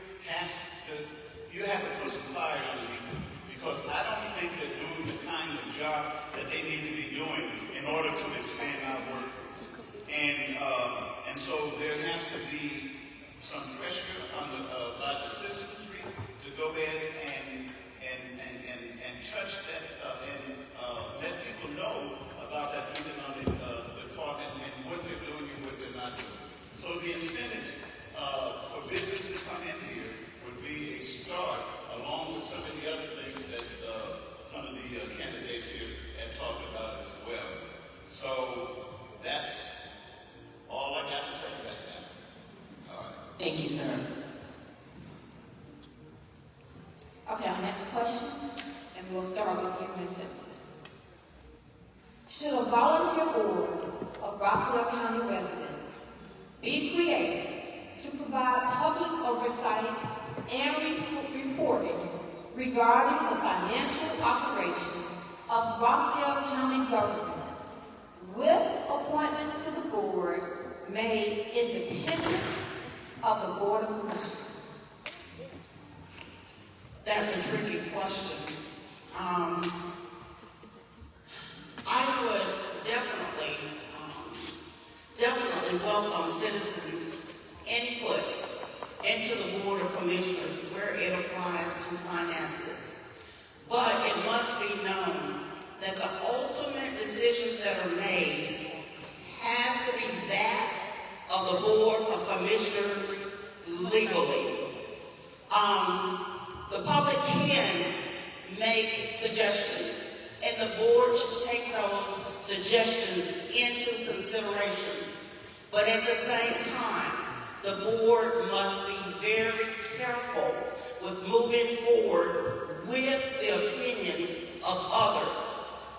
you have to put some fire underneath it. Because I don't think they're doing the kind of job that they need to be doing in order to expand our workforce. And so there has to be some pressure by the citizenry to go ahead and touch that and let people know about that economic department and what they're doing and what they're not doing. So the incentives for business to come in here would be a start, along with some of the other things that some of the candidates here have talked about as well. So that's all I got to say right now. All right. Thank you, sir. Okay, our next question, and we'll start with you, Ms. Simpson. Should a volunteer board of Rockdale County residents be created to provide public oversight and reporting regarding the financial operations of Rockdale County government, with appointments to the board made independent of the Board of Commissioners? That's a tricky question. I would definitely welcome citizens' input into the Board of Commissioners where it applies to finances. But it must be known that the ultimate decisions that are made has to be that of the Board of Commissioners legally. The public can make suggestions, and the board should take those suggestions into consideration. But at the same time, the board must be very careful with moving forward with the opinions of others.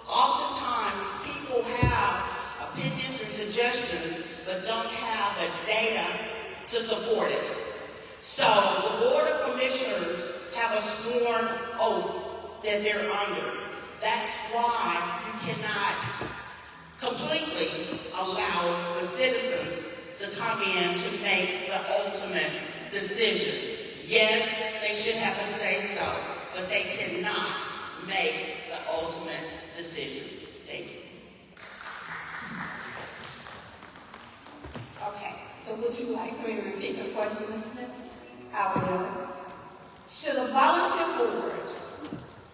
Oftentimes, people have opinions and suggestions, but don't have the data to support it. So the Board of Commissioners have a sworn oath that they're under. That's why you cannot completely allow the citizens to come in to make the ultimate decision. Yes, they should have a say-so, but they cannot make the ultimate decision. Thank you. So would you like me to repeat the question, Ms. Smith? I will. Should a volunteer board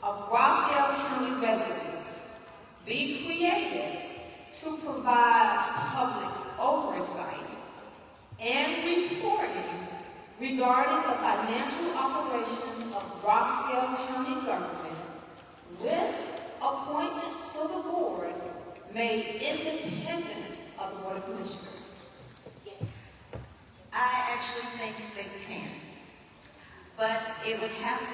of Rockdale County residents be created to provide public oversight and reporting regarding the financial operations of Rockdale County government with appointments to the board made independent of the Board of Commissioners? I actually think they can. But it would have to,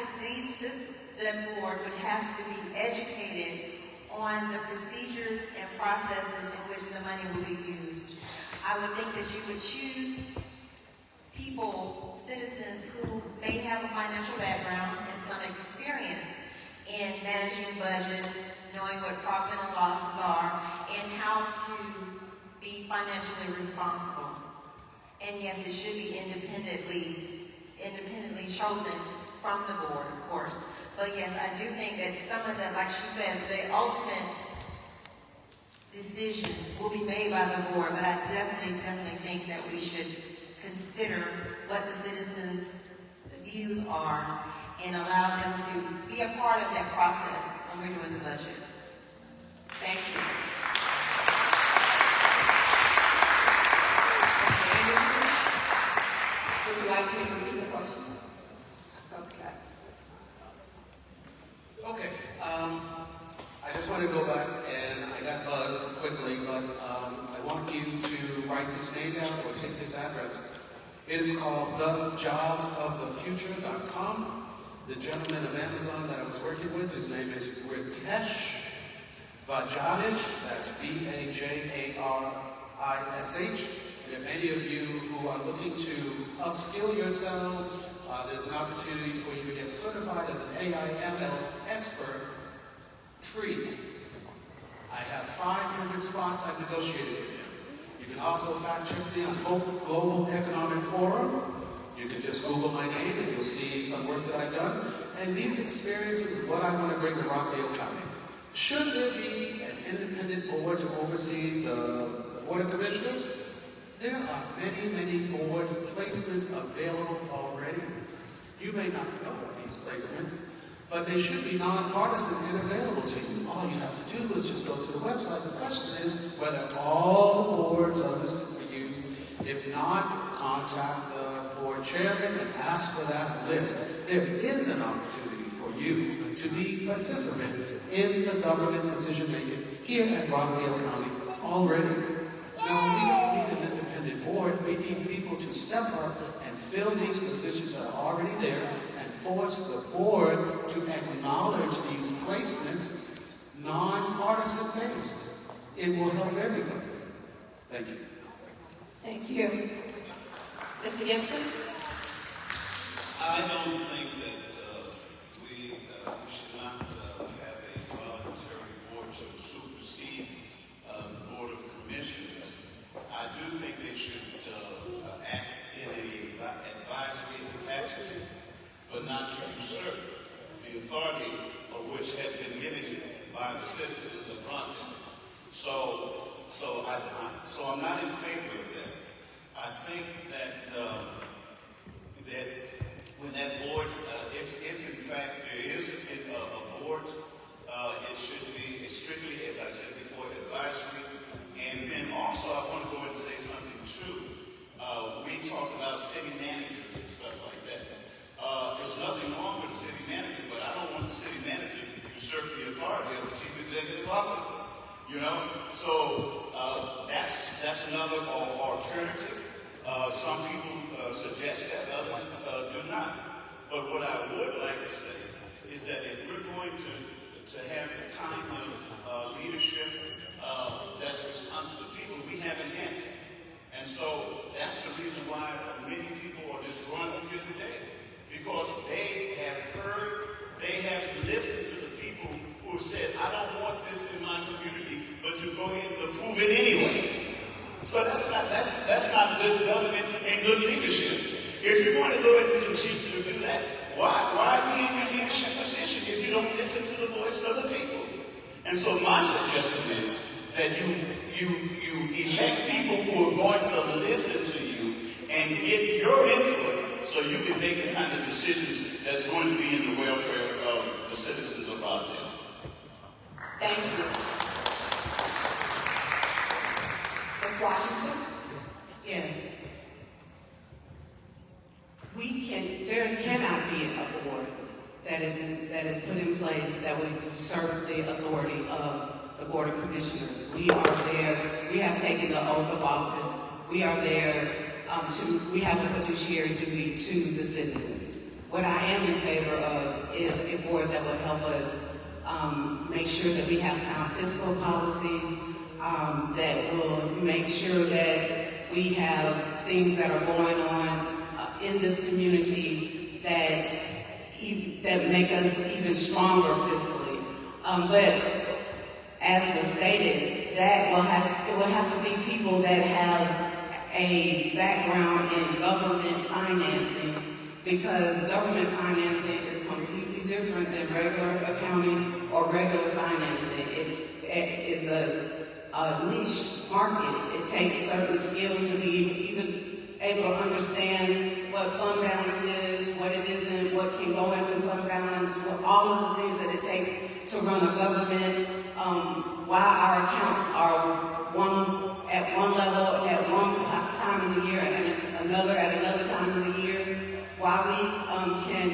the board would have to be educated on the procedures and processes in which the money will be used. I would think that you would choose people, citizens who may have a financial background and some experience in managing budgets, knowing what profit and losses are, and how to be financially responsible. And yes, it should be independently chosen from the board, of course. But yes, I do think that some of the, like she said, the ultimate decision will be made by the board, but I definitely think that we should consider what the citizens' views are and allow them to be a part of that process when we're doing the budget. Thank you. Would you like me to repeat the question? Okay, I just want to go back, and I got buzzed quickly, but I want you to write this name down or take this address. It is called thejobsofthefuture.com. The gentleman of Amazon that I was working with, his name is Ritesh Vajadish, that's Vajarish. And if any of you who are looking to upskill yourselves, there's an opportunity for you to get certified as an AI/ML expert free. I have 500 spots I've negotiated with you. You can also fact check me on Hope Global Economic Forum. You can just Google my name and you'll see some work that I've done. And these experiences are what I want to bring to Rockdale County. Should there be an independent board to oversee the Board of Commissioners? There are many board placements available already. You may not know these placements, but they should be nonpartisan and available to you. All you have to do is just go to the website. The question is whether all the boards are listed for you. If not, contact the board chairman and ask for that list. There is an opportunity for you to be participant in the government decision-making here at Rockdale County already. Now, we don't need an independent board. We need people to step up and fill these positions that are already there and force the board to acknowledge these placements non-partisan based. It will help everybody. Thank you. Thank you. Mr. Gibson? I don't think that we should not have a voluntary board to supersede the Board of Commissioners. I do think they should act in an advisory capacity, but not to usurp the authority of which has been given by the citizens of Rockdale. So I'm not in favor of that. I think that that when that board, if in fact there is a board, it should be strictly, as I said before, advisory. And then also I want to go and say something too. We talked about city managers and stuff like that. There's nothing wrong with the city manager, but I don't want the city manager to usurp the authority of the chief executive officer. You know, so that's another alternative. Some people suggest that, others do not. But what I would like to say is that if we're going to have the kind of leadership that's responsive to people, we haven't had that. And so that's the reason why many people are disgruntled here today, because they have heard, they have listened to the people who have said, I don't want this in my community, but you go ahead and approve it anyway. So that's not good government and good leadership. If you're going to go ahead and continue to do that, why be in your leadership position if you don't listen to the voice of the people? And so my suggestion is that you elect people who are going to listen to you and get your input so you can make the kind of decisions that's going to be in the welfare of the citizens of Rockdale. Thank you. Ms. Washington? Yes. There cannot be a board that is put in place that would usurp the authority of the Board of Commissioners. We are there, we have taken the oath of office, we are there we have a fiduciary duty to the citizens. What I am in favor of is a board that will help us make sure that we have sound fiscal policies, that will make sure that we have things that are going on in this community that make us even stronger fiscally. But as was stated, it will have to be people that have a background in government financing, because government financing is completely different than regular accounting or regular financing. It's a niche market. It takes certain skills to be even able to understand what fund balance is, what it isn't, what can go into fund balance, all of the things that it takes to run a government, why our accounts are at one level at one time of the year and another at another time of the year, why we can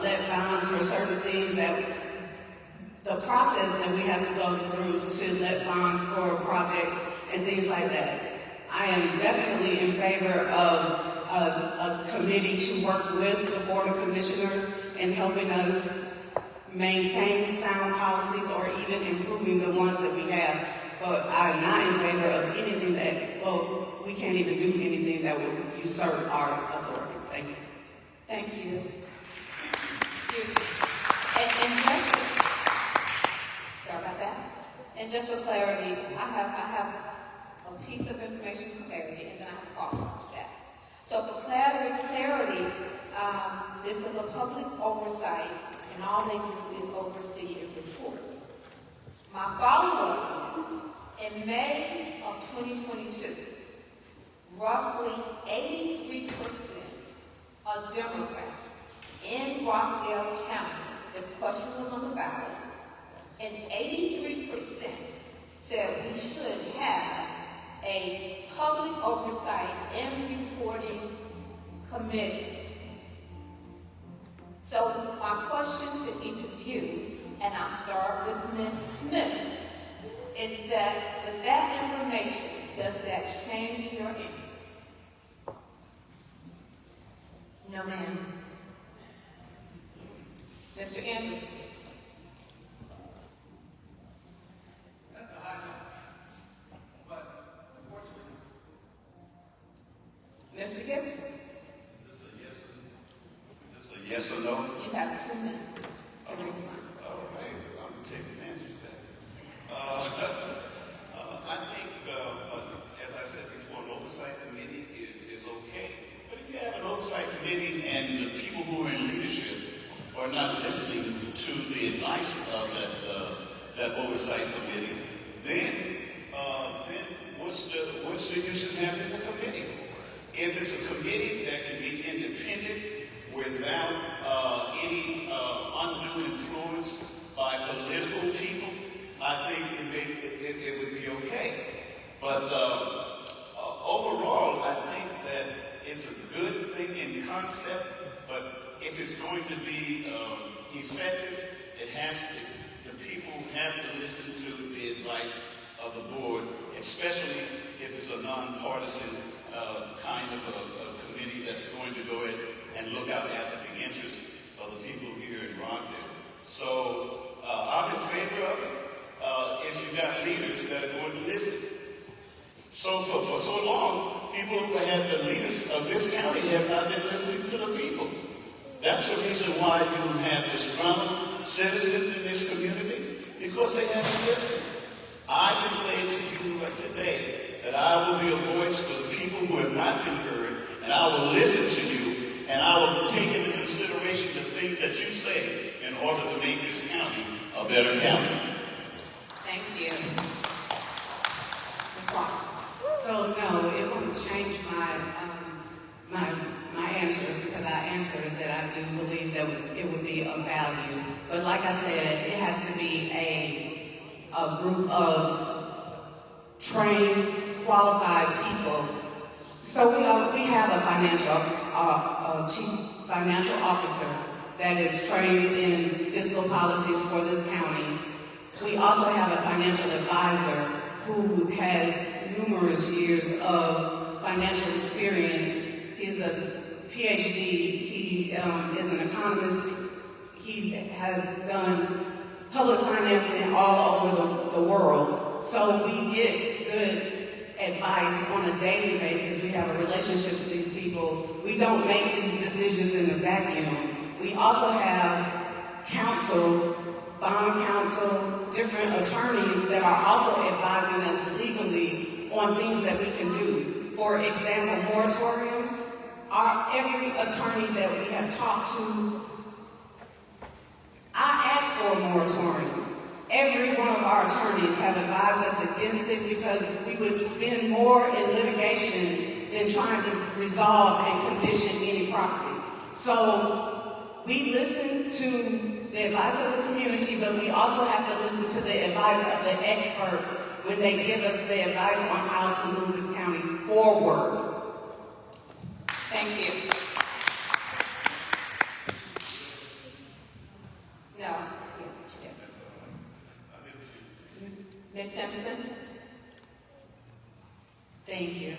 let bonds for certain things, that the process that we have to go through to let bonds for projects and things like that. I am definitely in favor of a committee to work with the Board of Commissioners in helping us maintain sound policies or even improving the ones that we have. But I'm not in favor of anything we can't even do anything that will usurp our authority. Thank you. Thank you. Excuse me. And just sorry about that. And just for clarity, I have a piece of information for clarity, and then I have a follow-up to that. So for clarity, this is a public oversight, and all they do is oversee and report. My follow-up is, in May of 2022, roughly 83% of Democrats in Rockdale County, this question was on the ballot, and 83% said we should have a public oversight and reporting committee. So my question to each of you, and I'll start with Ms. Smith, is that with that information, does that change your answer? No, ma'am. Mr. Anderson? That's a high number. But unfortunately, Mr. Gibson? Is this a yes or no? You have 2 minutes to respond. All right, I'm going to take advantage of that. I think, as I said before, an oversight committee is okay. But if you have an oversight committee and the people who are in leadership are not listening to the advice of that oversight committee, then what's the use of having a committee? If it's a committee that can be independent without any undue influence by political people, I think it would be okay. But overall, I think that it's a good thing in concept, but if it's going to be effective, the people have to listen to the advice of the board, especially if it's a nonpartisan kind of a committee that's going to go ahead and look out after the interests of the people here in Rockdale. So I'm in favor of it if you've got leaders that are going to listen. So for so long, people who had the leaders of this county have not been listening to the people. That's the reason why you have disgruntled citizens in this community, because they haven't listened. I can say to you today that I will be a voice for the people who have not been heard, and I will listen to you, and I will take into consideration the things that you say in order to make this county a better county. Thank you. Ms. Washington? So no, it won't change my my answer, because I answered that I do believe that it would be of value. But like I said, it has to be a group of trained, qualified people. So we have a chief financial officer that is trained in fiscal policies for this county. We also have a financial advisor who has numerous years of financial experience. He's a PhD. He is an economist. He has done public financing all over the world. So we get good advice on a daily basis. We have a relationship with these people. We don't make these decisions in a vacuum. We also have counsel, bond counsel, different attorneys that are also advising us legally on things that we can do. For example, moratoriums. Every attorney that we have talked to, I asked for a moratorium. Every one of our attorneys have advised us against it because we would spend more in litigation than trying to resolve and condition any property. So we listen to the advice of the community, but we also have to listen to the advice of the experts when they give us the advice on how to move this county forward. Thank you. No. Ms. Simpson? Thank you.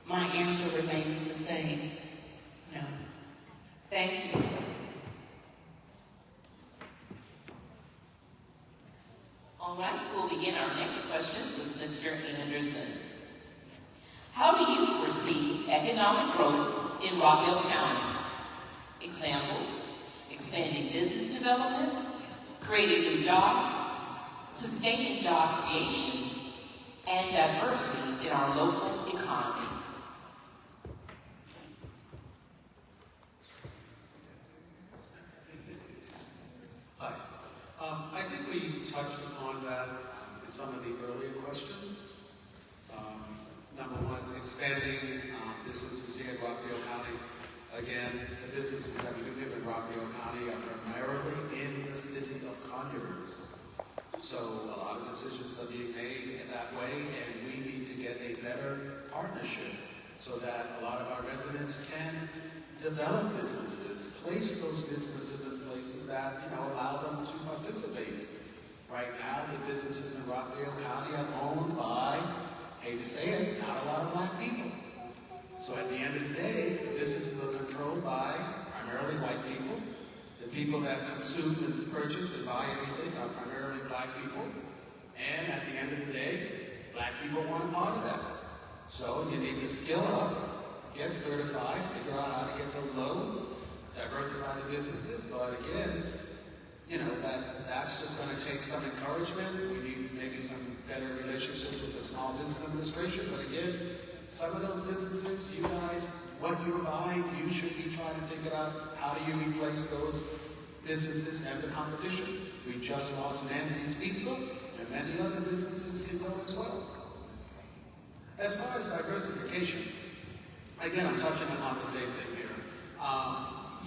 My answer remains the same. No. Thank you. All right, we'll begin our next question with Mr. Anderson. How do you foresee economic growth in Rockdale County? Examples: expanding business development, creating new jobs, sustaining job creation, and diversity in our local economy. Hi. I think we touched upon that in some of the earlier questions. Number one, expanding businesses here in Rockdale County. Again, the businesses that we do live in Rockdale County are primarily in the city of Conyers. So a lot of decisions are being made in that way, and we need to get a better partnership so that a lot of our residents can develop businesses, place those businesses in places that, allow them to participate. Right now, the businesses in Rockdale County are owned by, hate to say it, not a lot of black people. So at the end of the day, the businesses are controlled by primarily white people. The people that consume and purchase and buy anything are primarily black people. And at the end of the day, black people want a part of that. So you need to skill up, get certified, figure out how to get those loans, diversify the businesses. But again, that's just going to take some encouragement. We need maybe some better relationship with the Small Business Administration. But again, some of those businesses, you guys, what you're buying, you should be trying to think about how do you replace those businesses and the competition. We just lost Nancy's Pizza, and many other businesses can go as well. As far as diversification, again, I'm touching on the same thing here.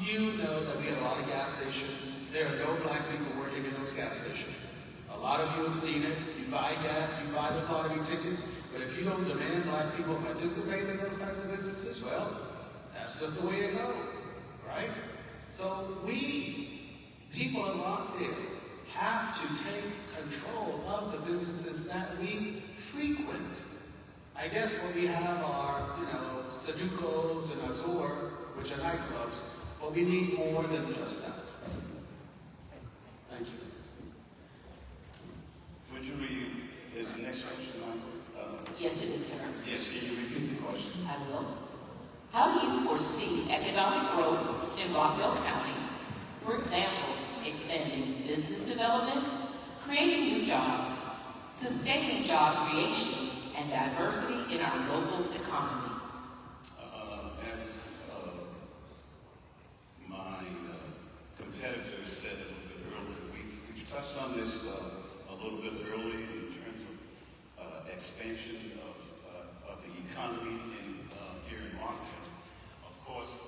You know that we have a lot of gas stations. There are no black people working in those gas stations. A lot of you have seen it. You buy gas, you buy the lottery tickets, but if you don't demand black people participate in those kinds of businesses, well, that's just the way it goes, right? So we, people in Rockdale, have to take control of the businesses that we frequent. I guess what we have are, Sudokus and Azure, which are nightclubs, but we need more than just that. Thank you. Would you read the next question, Michael? Yes, it is, sir. Yes, can you repeat the question? I will. How do you foresee economic growth in Rockdale County? For example, expanding business development, creating new jobs, sustaining job creation, and diversity in our local economy. As my competitor said a little bit earlier, we've touched on this a little bit earlier in terms of expansion of the economy here in Rockdale. Of course,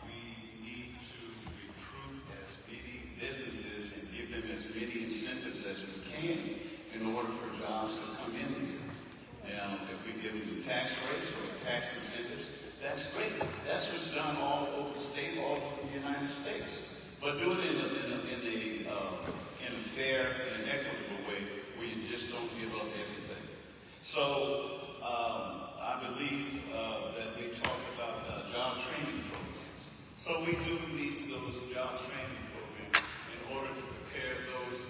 we need to recruit as many businesses and give them as many incentives as we can in order for jobs to come in here. Now, if we give them tax rates or tax incentives, that's great. That's what's done all over the state, all over the United States. But do it in a fair and an equitable way where you just don't give up everything. So I believe that we talked about job training programs. So we do need those job training programs in order to prepare those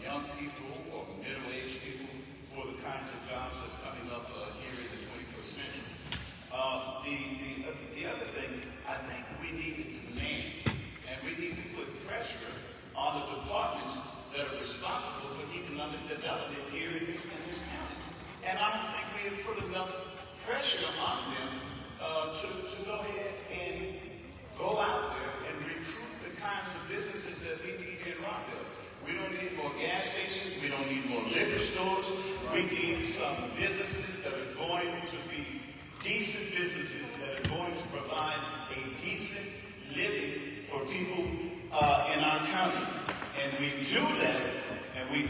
young people or middle-aged people for the kinds of jobs that's coming up here in the 21st century. The other thing, I think we need to demand and we need to put pressure on the departments that are responsible for economic development here in this county. And I don't think we have put enough pressure on them to go ahead and go out there and recruit the kinds of businesses that we need here in Rockdale. We don't need more gas stations. We don't need more liquor stores. We need some businesses that are going to be decent businesses that are going to provide a decent living for people in our county. And we do that, we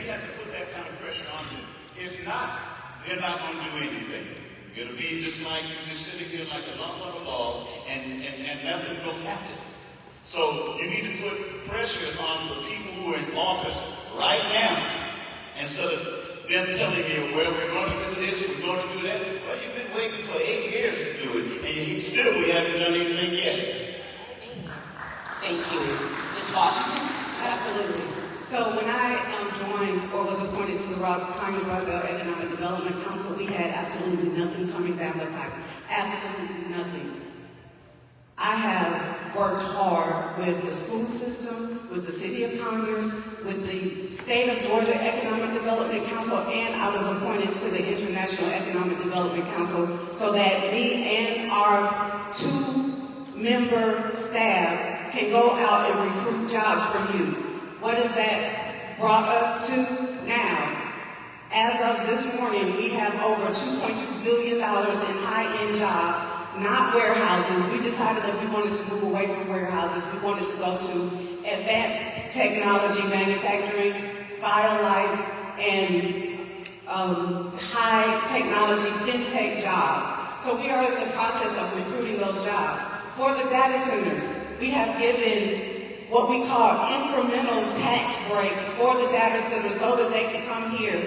have to put that kind of pressure on them. If not, they're not going to do anything. It'll be just like you just sitting here like a lump on a log and nothing will happen. So you need to put pressure on the people who are in office right now instead of them telling you, well, we're going to do this, we're going to do that. Well, you've been waiting for 8 years to do it, and still we haven't done anything yet. Thank you. Ms. Washington? Absolutely. So when I joined or was appointed to the Congress Rockdale Economic Development Council, we had absolutely nothing coming down the pipe. Absolutely nothing. I have worked hard with the school system, with the City of Conyers, with the State of Georgia Economic Development Council, and I was appointed to the International Economic Development Council so that me and our 2-member staff can go out and recruit jobs for you. What has that brought us to now? As of this morning, we have over $2.2 billion in high-end jobs. Not warehouses. We decided that we wanted to move away from warehouses. We wanted to go to advanced technology, manufacturing, BioLife, and high technology fintech jobs. So we are in the process of recruiting those jobs. For the data centers, we have given what we call incremental tax breaks for the data centers so that they can come here.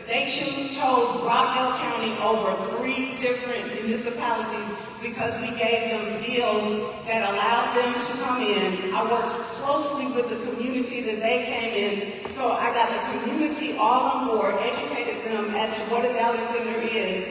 They chose Rockdale County over 3 different municipalities because we gave them deals that allowed them to come in. I worked closely with the community that they came in, so I got the community all on board, educated them as to what a data center is.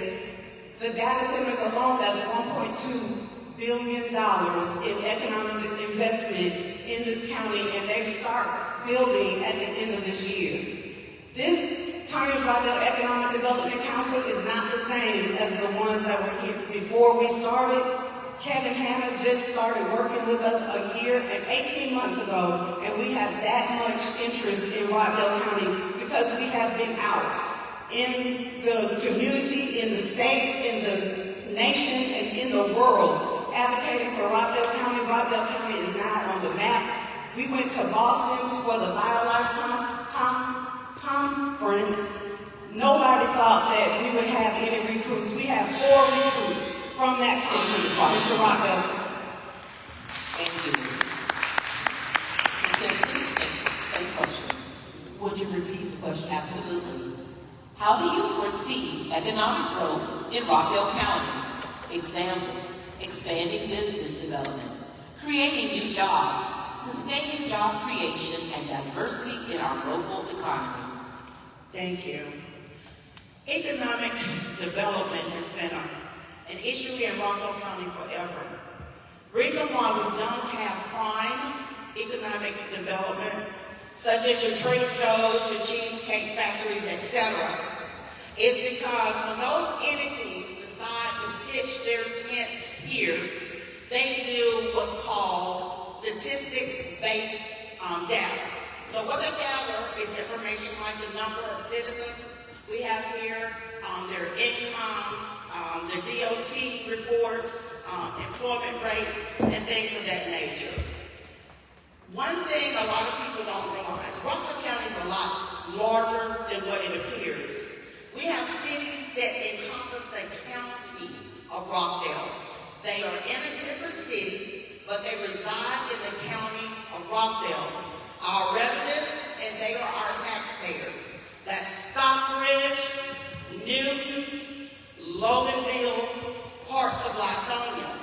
The data centers alone, that's $1.2 billion in economic investment in this county, and they start building at the end of this year. This Conyers Rockdale Economic Development Council is not the same as the ones that were here before we started. Kevin Hanna just started working with us a year and 18 months ago, and we have that much interest in Rockdale County because we have been out in the community, in the state, in the nation, and in the world advocating for Rockdale County. Rockdale County is now on the map. We went to Boston for the BioLife conference. Nobody thought that we would have any recruits. We have 4 recruits from that conference, Mr. Rockdale. Thank you. Ms. Simpson, same question. Would you repeat the question? Absolutely. How do you foresee economic growth in Rockdale County? Example, expanding business development, creating new jobs, sustaining job creation, and diversity in our local economy. Thank you. Economic development has been an issue here in Rockdale County forever. Reason why we don't have prime economic development, such as your Trader Joe's, your cheesecake factories, etc., is because when those entities decide to pitch their tent here, they do what's called statistic-based data. So what they gather is information like the number of citizens we have here, their income, their DOT reports, employment rate, and things of that nature. One thing a lot of people don't realize, Rockdale County is a lot larger than what it appears. We have cities that encompass the county of Rockdale. They are in a different city, but they reside in the county of Rockdale. Our residents, and they are our taxpayers. That's Stockbridge, Newton, Loganville, parts of Lithonia.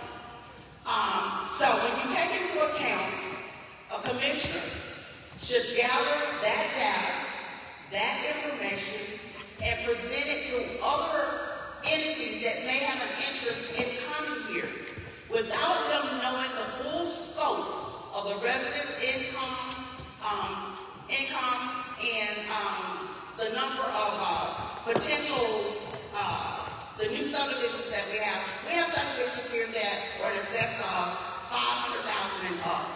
So when you take into account, a commissioner should gather that data, that information, and present it to other entities that may have an interest in coming here without them knowing the full scope of the residents' income and the number of potential, the new subdivisions that we have. We have subdivisions here that are in excess of 500,000 and up.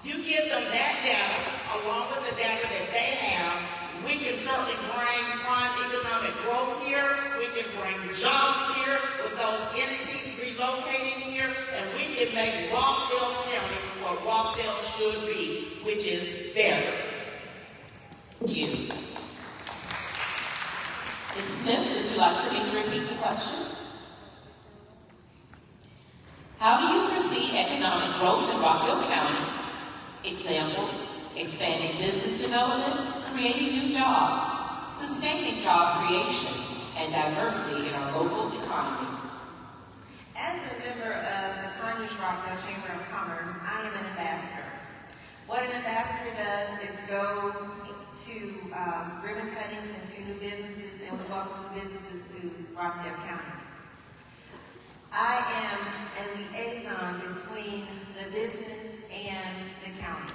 You give them that data along with the data that they have, we can certainly bring prime economic growth here. We can bring jobs here with those entities relocating here, and we can make Rockdale County what Rockdale should be, which is better. Thank you. Ms. Smith, would you like for me to repeat the question? How do you foresee economic growth in Rockdale County? Examples: expanding business development, creating new jobs, sustaining job creation, and diversity in our local economy. As a member of the Conyers Rockdale Chamber of Commerce, I am an ambassador. What an ambassador does is go to ribbon cuttings and to new businesses, and we welcome new businesses to Rockdale County. I am a liaison between the business and the county.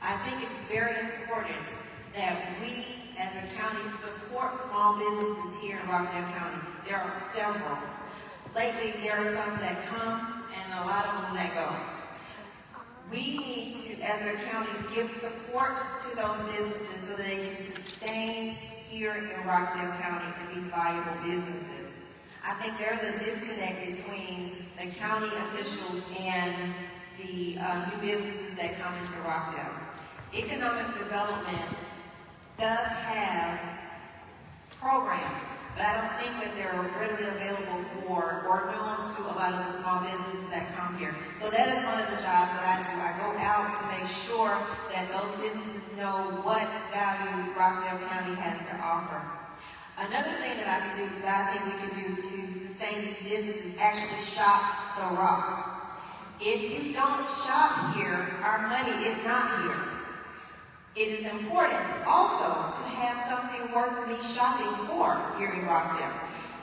I think it's very important that we as a county support small businesses here in Rockdale County. There are several. Lately, there are some that come and a lot of them that go. We need to, as a county, give support to those businesses so that they can sustain here in Rockdale County and be viable businesses. I think there's a disconnect between the county officials and the new businesses that come into Rockdale. Economic development does have programs, but I don't think that they're readily available for or known to a lot of the small businesses that come here. So that is one of the jobs that I do. I go out to make sure that those businesses know what value Rockdale County has to offer. Another thing that I can do, that I think we can do to sustain these businesses, is actually shop the rock. If you don't shop here, our money is not here. It is important also to have something worth me shopping for here in Rockdale.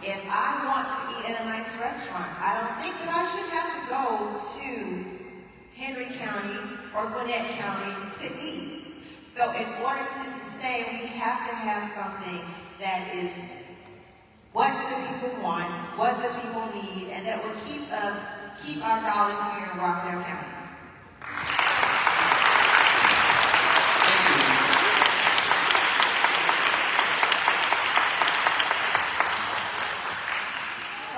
If I want to eat at a nice restaurant, I don't think that I should have to go to Henry County or Gwinnett County to eat. So in order to sustain, we have to have something that is what the people want, what the people need, and that will keep our dollars here in Rockdale County.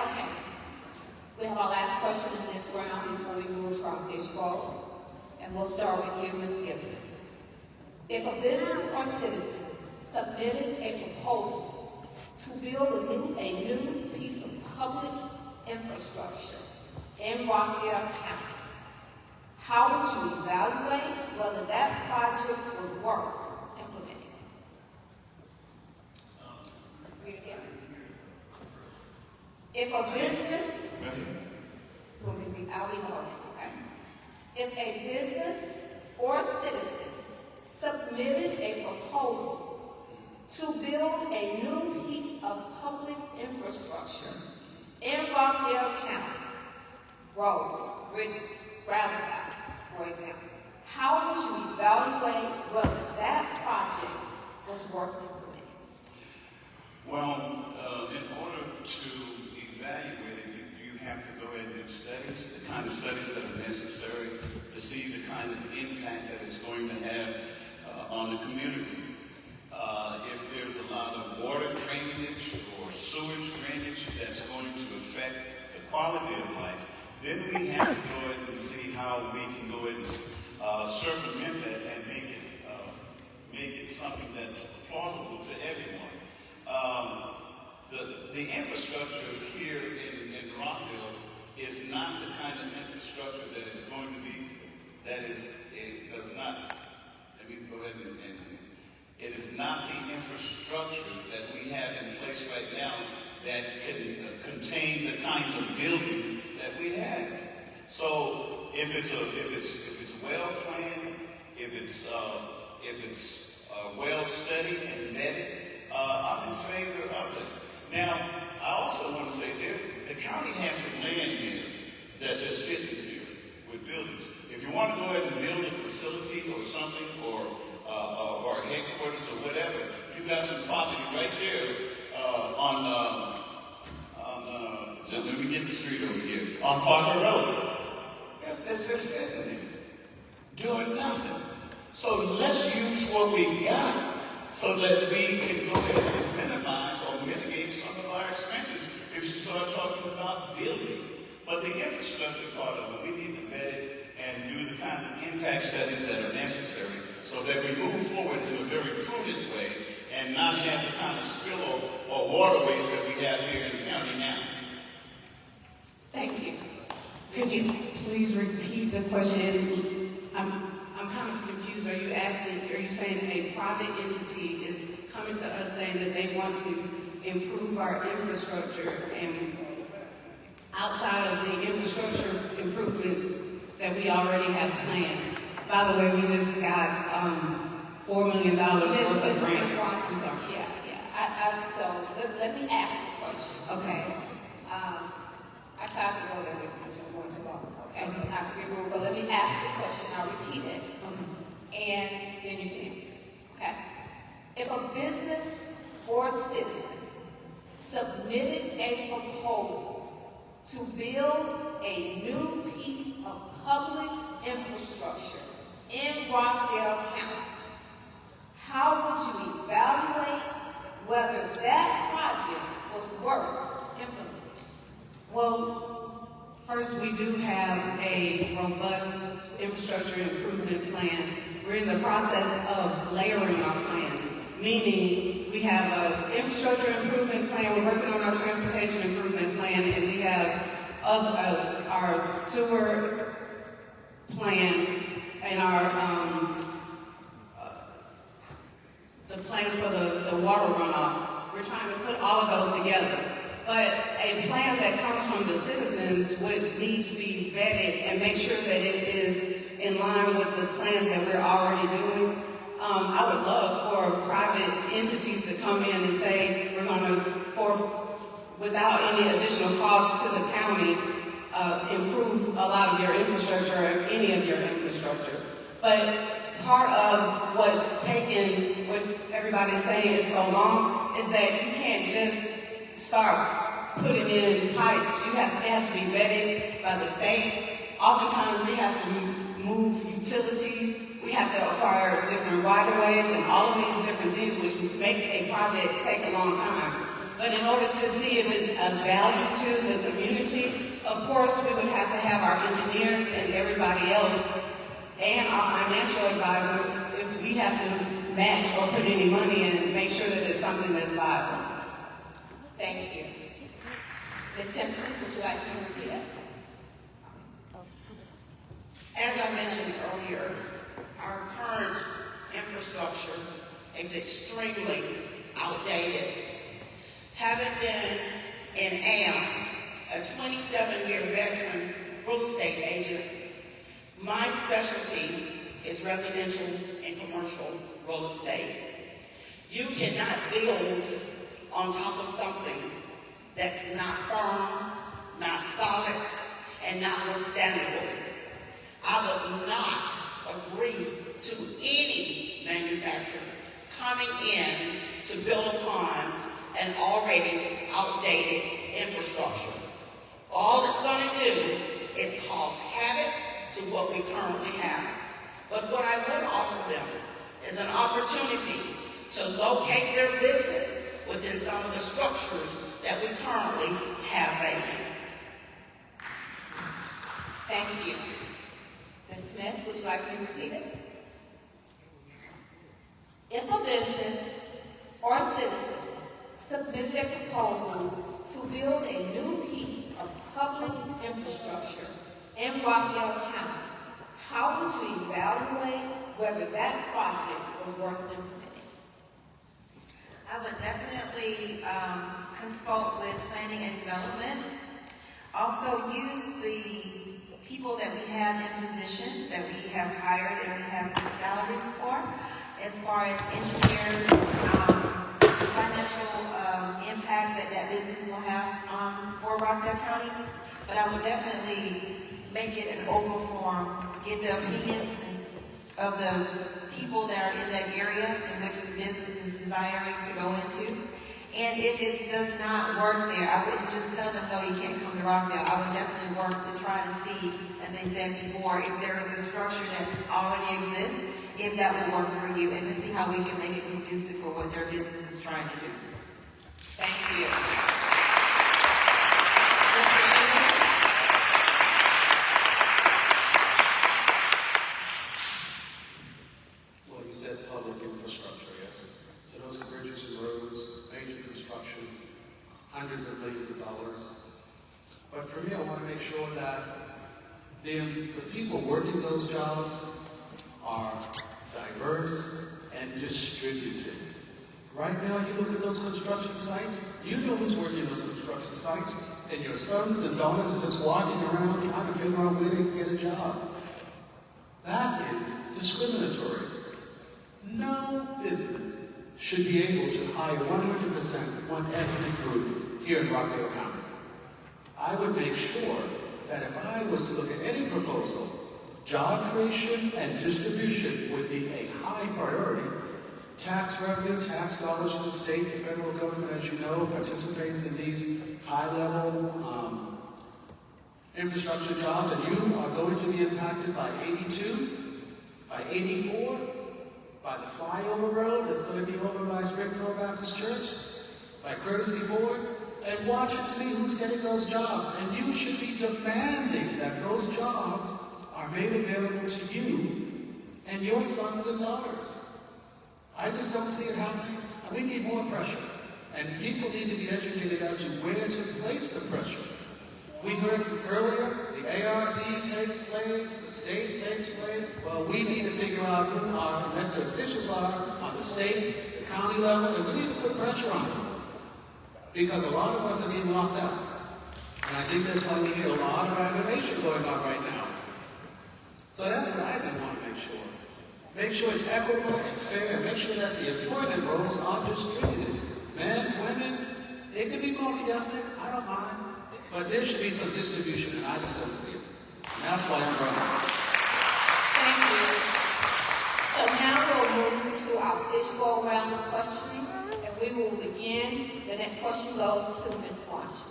Okay. We have our last question in this round before we move to our fishbowl. And we'll start with you, Ms. Gibson. If a business or citizen submitted a proposal to build a new piece of public infrastructure in Rockdale County, how would you evaluate whether that project was worth implementing? If a business, if a business or citizen submitted a proposal to build a new piece of public infrastructure in Rockdale County, roads, bridges, roundabouts, for example, how would you evaluate whether that project was worth implementing? Well, in order to evaluate it, you have to go ahead and do studies, the kind of studies that are necessary to see the kind of impact that it's going to have on the community. If there's a lot of water drainage or sewage drainage quality of life, then we have to go ahead and see how we can go ahead and circumvent that and make it something that's plausible to everyone. The infrastructure here in Rockdale is not the kind of infrastructure that is going to be, it does not, let me go ahead and it is not the infrastructure that we have in place right now that can contain the kind of building that we have. So if it's well planned, if it's well studied and vetted, I'm in favor of it. Now, I also want to say the county has some land here that's just sitting here with buildings. If you want to go ahead and build a facility or something, or headquarters or whatever, you got some property right there let me get the street over here, on Parker Road. That's just sitting there, doing nothing. So let's use what we got so that we can go ahead and minimize or mitigate some of our expenses if you start talking about building. But the infrastructure part of it, we need to vet it and do the kind of impact studies that are necessary so that we move forward in a very prudent way and not have the kind of spillover or waterways that we have here in the county now. Thank you. Could you please repeat the question? I'm kind of confused. Are you saying a private entity is coming to us saying that they want to improve our infrastructure, and outside of the infrastructure improvements that we already have planned? By the way, we just got $4 million worth of grants. I'm sorry. Yeah. So let me ask the question. Okay. I tried to go there with you, so I'm going to go. Okay, so not to be rude, but let me ask the question, I'll repeat it, and then you can answer it, okay? If a business or citizen submitted a proposal to build a new piece of public infrastructure in Rockdale County, how would you evaluate whether that project was worth implementing? Well, first, we do have a robust infrastructure improvement plan. We're in the process of layering our plans, meaning we have an infrastructure improvement plan, we're working on our transportation improvement plan, and we have our sewer plan and our the plan for the water runoff. We're trying to put all of those together. But a plan that comes from the citizens would need to be vetted and make sure that it is in line with the plans that we're already doing. I would love for private entities to come in and say, we're going to, without any additional cost to the county, improve a lot of your infrastructure or any of your infrastructure. But part of what's taken, what everybody's saying is so long, is that you can't just start putting in pipes. It has to be vetted by the state. Oftentimes we have to move utilities. We have to acquire different right-of-ways and all of these different things, which makes a project take a long time. But in order to see if it's of value to the community, of course we would have to have our engineers and everybody else and our financial advisors if we have to match or put any money in, make sure that it's something that's viable. Thank you. Ms. Simpson, would you like to repeat it? As I mentioned earlier, our current infrastructure is extremely outdated. Having been an AM, a 27-year veteran real estate agent, my specialty is residential and commercial real estate. You cannot build on top of something that's not firm, not solid, and not withstandable. I would not agree to any manufacturer coming in to build upon an already outdated infrastructure. All it's going to do is cause havoc to what we currently have. But what I would offer them is an opportunity to locate their business within some of the structures that we currently have vacant. Thank you. Ms. Smith, would you like me to repeat it? If a business or citizen submitted a proposal to build a new piece of public infrastructure in Rockdale County, how would you evaluate whether that project was worth implementing? I would definitely consult with planning and development. Also use the people that we have in position, that we have hired and we have good salaries for, as far as engineers, financial impact that business will have for Rockdale County. But I would definitely make it an open forum, get the opinions of the people that are in that area in which the business is desiring to go into. And if it does not work there, I wouldn't just tell them, no, you can't come to Rockdale. I would definitely work to try to see, as they said before, if there is a structure that already exists, if that will work for you, and to see how we can make it conducive for what their business is trying to do. Thank you. Well, you said public infrastructure, yes. So those are bridges and roads, major construction, hundreds of millions of dollars. But for me, I want to make sure that the people working those jobs are diverse and distributed. Right now, you look at those construction sites, you know who's working those construction sites, and your sons and daughters are just walking around trying to figure out where they can get a job. That is discriminatory. No business should be able to hire 100% one ethnic group here in Rockdale County. I would make sure that if I was to look at any proposal, job creation and distribution would be a high priority. Tax revenue, tax dollars from the state, the federal government, as you know, participates in these high-level infrastructure jobs, and you are going to be impacted by 82, by 84, by the flyover road that's going to be over by Springfield Baptist Church, by Courtesy Ford, and watch and see who's getting those jobs. And you should be demanding that those jobs are made available to you and your sons and daughters. I just don't see it happening. We need more pressure. And people need to be educated as to where to place the pressure. We heard earlier, the ARC takes place, the state takes place. Well, we need to figure out who our elected officials are on the state, the county level, and we need to put pressure on them. Because a lot of us are being locked out. And I think that's why we hear a lot of aggravation going on right now. So that's what I want to make sure. Make sure it's equitable and fair. Make sure that the employment roles are distributed. Men, women, it can be multi-ethnic, I don't mind. But there should be some distribution, and I just don't see it. And that's why I'm running. Thank you. So now we'll move to our fishbowl round of questioning, and we will begin. The next question goes to Ms. Washington.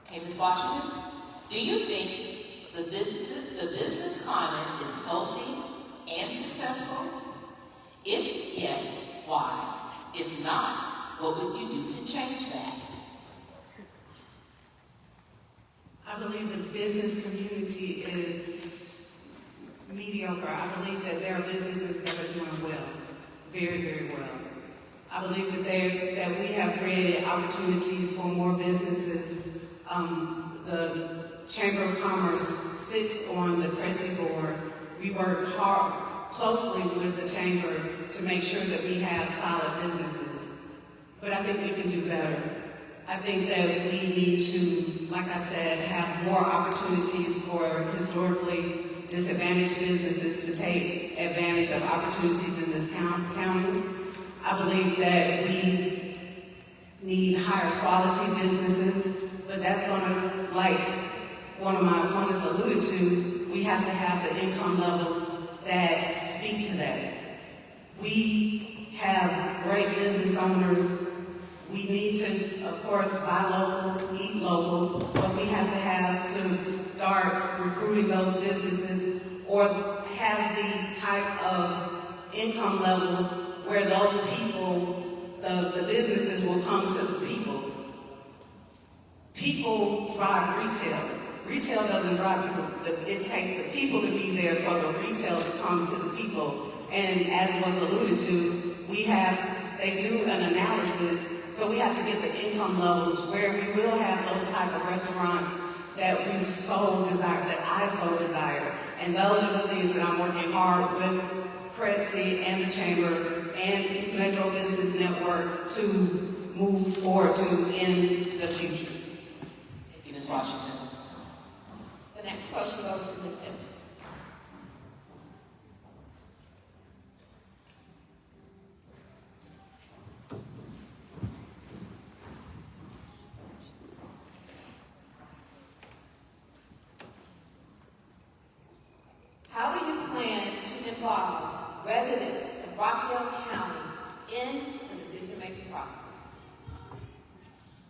Okay, Ms. Washington, do you think the business climate is healthy and successful? If yes, why? If not, what would you do to change that? I believe the business community is mediocre. I believe that there are businesses that are doing well, very, very well. I believe that we have created opportunities for more businesses. The Chamber of Commerce sits on the Cretsy board. We work closely with the Chamber to make sure that we have solid businesses. But I think we can do better. I think that we need to, like I said, have more opportunities for historically disadvantaged businesses to take advantage of opportunities in this county. I believe that we need higher quality businesses, but that's going to, like one of my opponents alluded to, we have to have the income levels that speak to that. We have great business owners. We We need to, of course, buy local, eat local, but we have to start recruiting those businesses or have the type of income levels where those people, the businesses will come to the people. People drive retail. Retail doesn't drive people. It takes the people to be there for the retail to come to the people. And as was alluded to, they do an analysis, so we have to get the income levels where we will have those type of restaurants that we so desire, that I so desire. And those are the things that I'm working hard with Cretsy and the Chamber and East Metro Business Network to move forward to in the future. Thank you, Ms. Washington. The next question goes to Ms. Simpson. How do you plan to involve residents of Rockdale County in the decision-making process?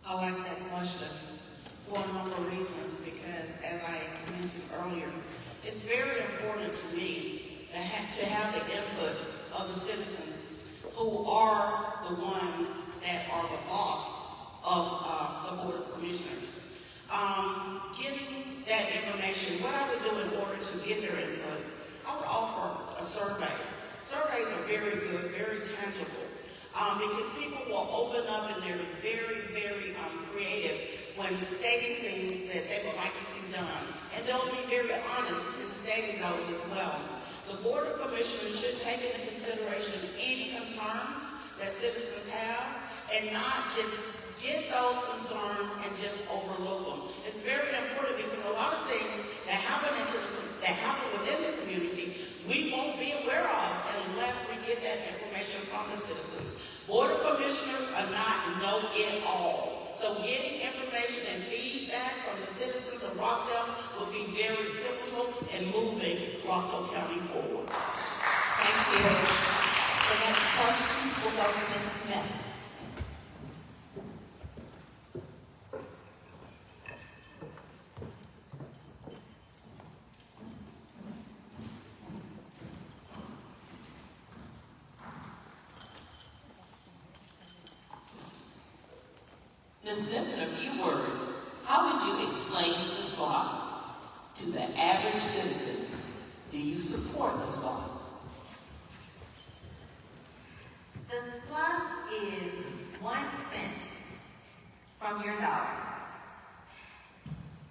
I like that question for a number of reasons because, as I mentioned earlier, it's very important to me to have the input of the citizens who are the ones that are the boss of the Board of Commissioners. Getting that information, what I would do in order to get their input, I would offer a survey. Surveys are very good, very tangible, because people will open up and they're very, very creative when stating things that they would like to see done. And they'll be very honest in stating those as well. The Board of Commissioners should take into consideration any concerns that citizens have and not just get those concerns and just overlook them. It's very important because a lot of things that happen within the community we won't be aware of unless we get that information from the citizens. Board of Commissioners are not know-it-all. So getting information and feedback from the citizens of Rockdale will be very pivotal in moving Rockdale County forward. Thank you. The next question will go to Ms. Smith. Ms. Smith, in a few words, how would you explain the SPLOST to the average citizen? Do you support the SPLOST? The SPLOST is 1 cent from your dollar.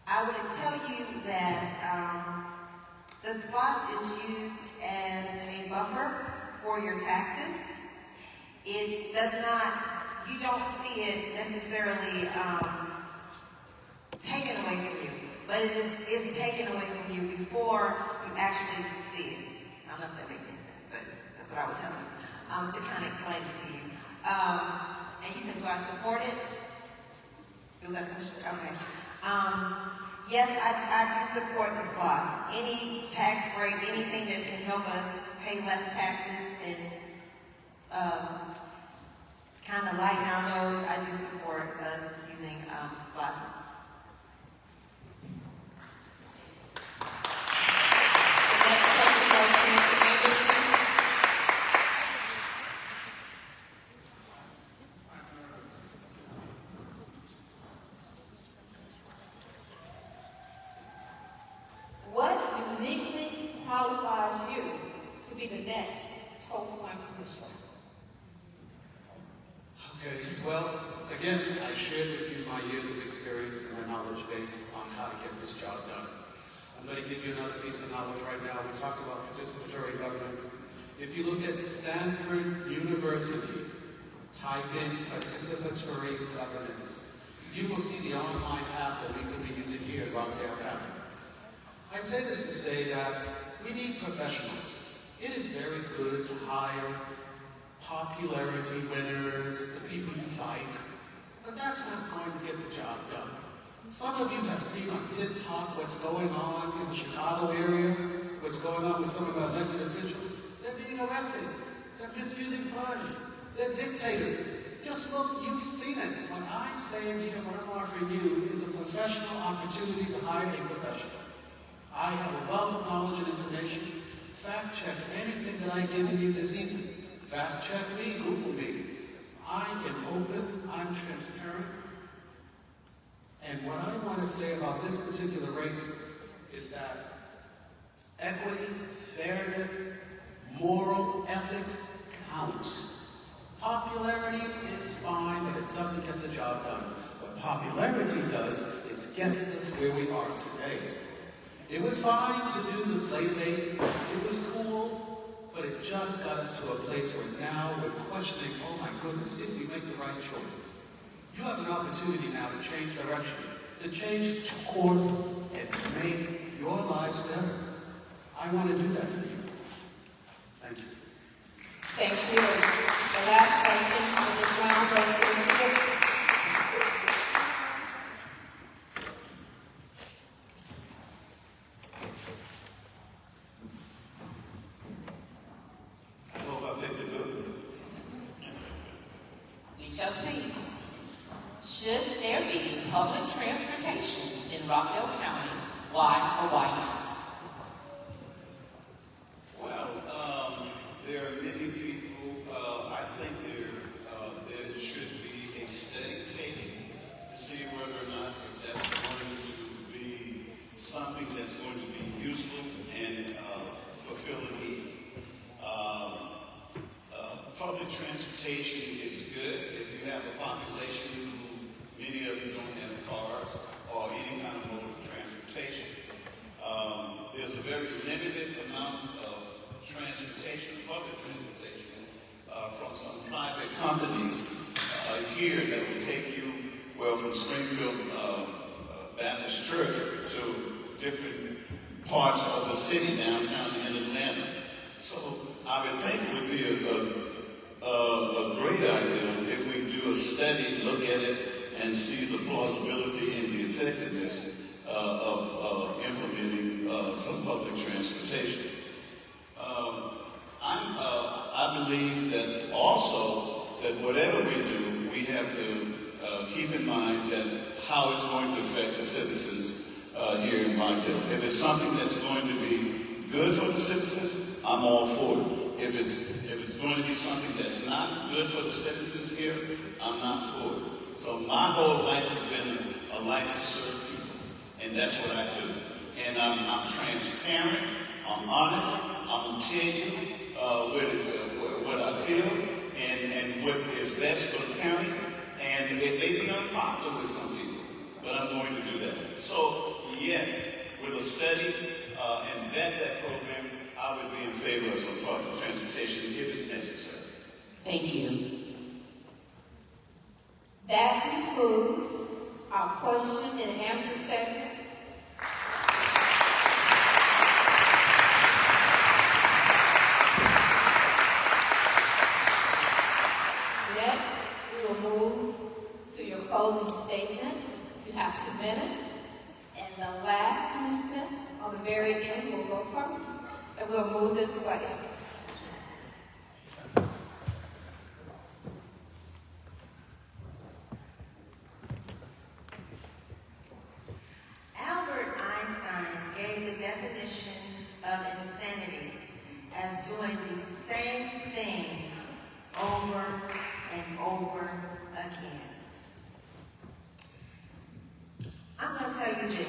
I would tell you that the SPLOST is used as a buffer for your taxes. It does not, you don't see it necessarily taken away from you, but it is taken away from you before you actually see it. I don't know if that makes any sense, but that's what I was telling you, to kind of explain it to you. And you said, do I support it? Was that the question? Okay. Yes, I do support the SPLOST. Any tax break, anything that can help us pay less taxes and kind of lighten our load, I do support us using SPLOST. The next question goes to Mr. Anderson. What uniquely qualifies you to be the next Post 1 Commissioner? Okay, well, again, I shared with you my years of experience and my knowledge base on how to get this job done. I'm going to give you another piece of knowledge right now. We talked about participatory governance. If you look at Stanford University, type in participatory governance, you will see the online app that we could be using here at Rockdale County. I say this to say that we need professionals. It is very good to hire popularity winners, the people you like, but that's not going to get the job done. Some of you have seen on TikTok what's going on in the Chicago area, what's going on with some of our elected officials. They're being arrested. They're misusing funds. They're dictators. Just look, you've seen it. What I'm saying here, what I'm offering you, is a professional opportunity to hire a professional. I have a wealth of knowledge and information. Fact check anything that I give you this evening. Fact check me, Google me. I am open, I'm transparent. And what I want to say about this particular race is that equity, fairness, moral ethics counts. Popularity is fine, but it doesn't get the job done. What popularity does, it gets us where we are today. It was fine to do the slave bait. It was cool, but it just got us to a place where now we're questioning, oh my goodness, did we make the right choice? You have an opportunity now to change direction, to change course, and make your lives better. I want to do that for you. Thank you. Thank you. The last question for this round goes to Mr. Gibson. I hope I picked a good one. We shall see. Should there be public transportation in Rockdale County? Why or why not? Well, there are many people, I think there should be a study taken to see whether or not if that's going to be something that's going to be useful and fulfill a need. Public transportation is good if you have a population who many of them don't have cars or any kind of mode of transportation. There's a very limited amount of transportation, public transportation, from some private companies here that will take you, well, from Springfield Baptist Church to different parts of the city downtown in Atlanta. So I would think it would be a great idea if we do a study, look at it, and see the plausibility and the effectiveness of implementing some public transportation. I believe that also that whatever we do, we have to keep in mind that how it's going to affect the citizens here in Rockdale. If it's something that's going to be good for the citizens, I'm all for it. If it's going to be something that's not good for the citizens here, I'm not for it. So my whole life has been a life to serve people, and that's what I do. And I'm transparent, I'm honest, I'm going to tell you what I feel and what is best for the county. And it may be unpopular with some people, but I'm going to do that. So yes, with a study and that program, I would be in favor of some public transportation if it's necessary. Thank you. That concludes our question and answer segment. Next, we will move to your closing statements. You have 2 minutes. And the last Ms. Smith, on the very end, will go first. And we'll move this way. Albert Einstein gave the definition of insanity as doing the same thing over and over again. I'm going to tell you this.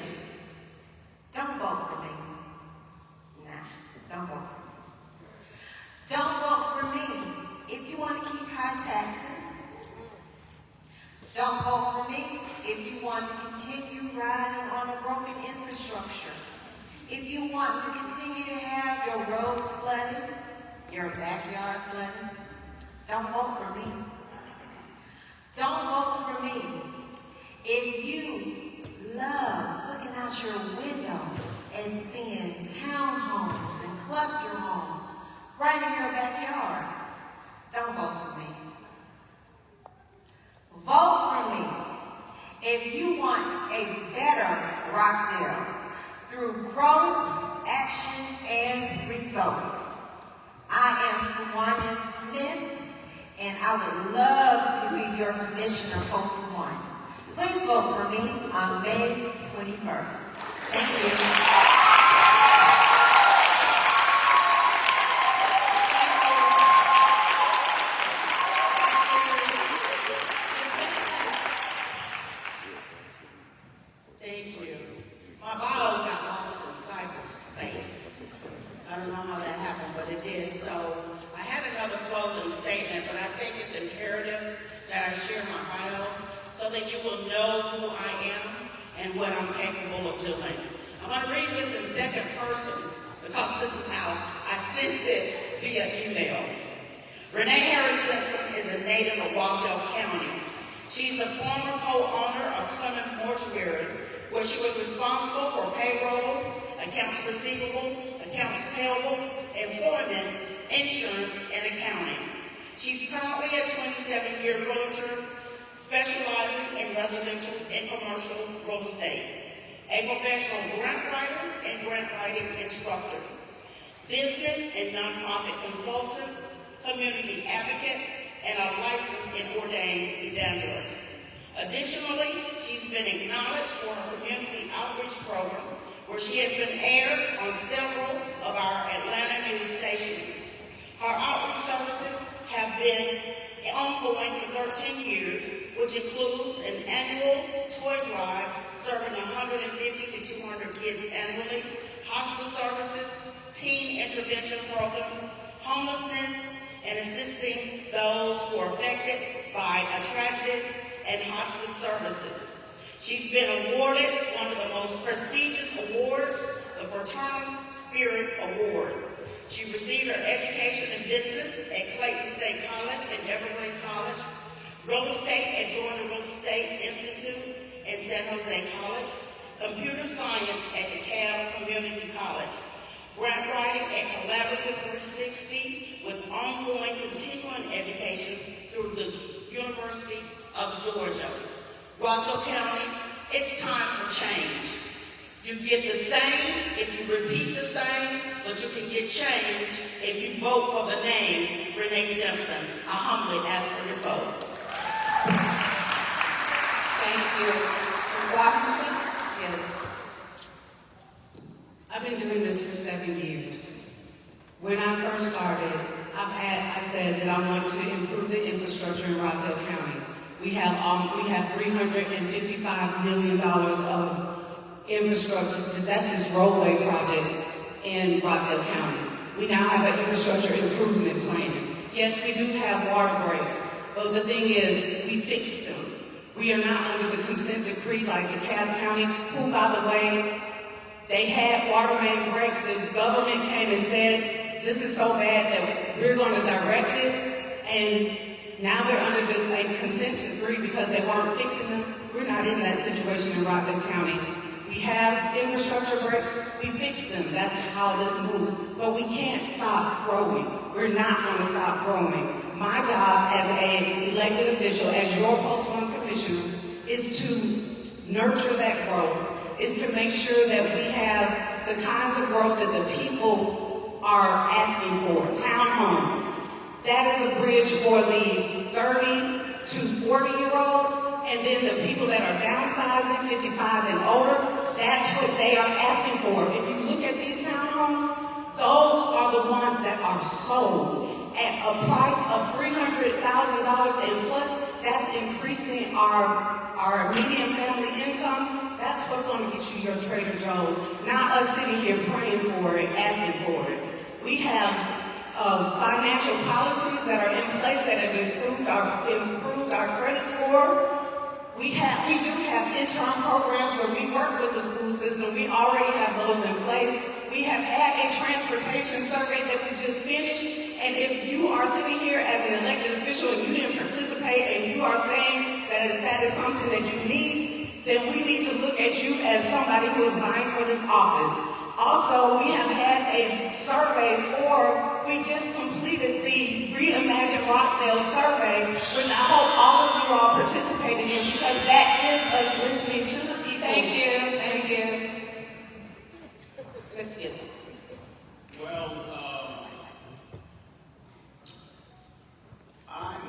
Don't vote for me. Nah, don't vote for me. Don't vote for me if you want to keep high taxes. Don't vote for me if you want to continue riding on a broken infrastructure. If you want to continue to have your roads flooded, your backyard flooded. Don't vote for me. Don't vote for me if you love looking out your window and seeing townhomes and cluster homes right in your backyard. Don't vote for me. Vote for me if you want a better Rockdale through growth, action, and results. I am Tawanya Smith, and I would love to be your Commissioner Post 1. Please vote for me on May 21st. Thank you. Thank you. My bio got lost in cyberspace. I don't know how that happened, but it did. So I had another closing statement, but I think it's imperative that I share my bio so that you will know who I am and what I'm capable of doing. I'm going to read this in second person because this is how I sent it via email. Renee Harris Simpson is a native of Rockdale County. She's the former co-owner of Clemens Mortuary, where she was responsible for payroll, accounts receivable, accounts payable, employment, insurance, and accounting. She's currently a 27-year realtor specializing in residential and commercial real estate, a professional grant writer and grant writing instructor, business and nonprofit consultant, community advocate, and a licensed and ordained evangelist. Additionally, she's been acknowledged for her community outreach program, where she has been aired on several of our Atlanta news stations. Her outreach services have been ongoing for 13 years, which includes an annual toy drive serving 150 to 200 kids annually, hospice services, teen intervention program, homelessness, and assisting those who are affected by a tragedy and hospice services. She's been awarded one of the most prestigious awards, the Fraternal Spirit Award. She received her education in business at Clayton State College and Evergreen College, real estate at Georgia Real Estate Institute and San Jose College, computer science at DeKalb Community College, grant writing at Collaborative 360 with ongoing continuing education through the University of Georgia. Rockdale County, it's time for change. You get the same if you repeat the same, but you can get change if you vote for the name Renee Simpson. I humbly ask for your vote. Thank you. Ms. Washington? Yes. I've been doing this for 7 years. When I first started, I said that I want to improve the infrastructure in Rockdale County. We have $355 million of infrastructure. That's just roadway projects in Rockdale County. We now have an infrastructure improvement plan. Yes, we do have water breaks, but the thing is, we fixed them. We are not under the consent decree like DeKalb County, who, by the way, they had water main breaks. The government came and said, this is so bad that we're going to direct it, and now they're under a consent decree because they weren't fixing them. We're not in that situation in Rockdale County. We have infrastructure breaks, we fix them. That's how this moves. But we can't stop growing. We're not going to stop growing. My job as an elected official, as your Post 1 Commissioner, is to nurture that growth, is to make sure that we have the kinds of growth that the people are asking for. Townhomes. That is a bridge for the 30 to 40-year-olds, and then the people that are downsizing, 55 and older. That's what they are asking for. If you look at these townhomes, those are the ones that are sold at a price of $300,000 and plus that's increasing our median family income. That's what's going to get you your Trader Joe's, not us sitting here praying for it, asking for it. We have financial policies that are in place that have improved our credit score. We do have intern programs where we work with the school system. We already have those in place. We have had a transportation survey that we just finished. And if you are sitting here as an elected official and you didn't participate and you are saying that is something that you need, then we need to look at you as somebody who is vying for this office. Also, we have had a survey we just completed the Reimagine Rockdale survey, which I hope all of you all participated in because that is us listening to the people. Thank you. Ms. Gibson. Well, I'm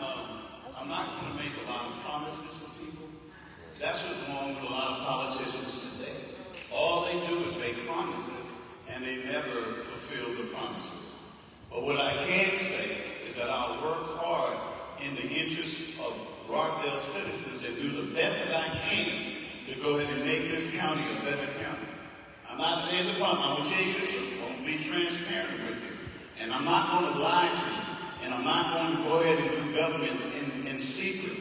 fulfill the promises. But what I can say is that I'll work hard in the interest of Rockdale citizens and do the best that I can to go ahead and make this county a better county. I'm not in the problem. I'm going to tell you the truth. I'm going to be transparent with you. And I'm not going to lie to you. And I'm not going to go ahead and do government in secret.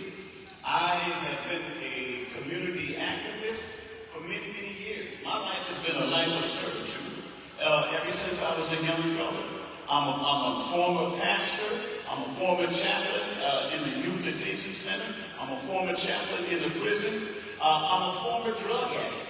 I have been a community activist for many, many years. My life has been a life of servitude ever since I was a young fellow. I'm a former pastor. I'm a former chaplain in the youth detention center. I'm a former chaplain in the prison. I'm a former drug addict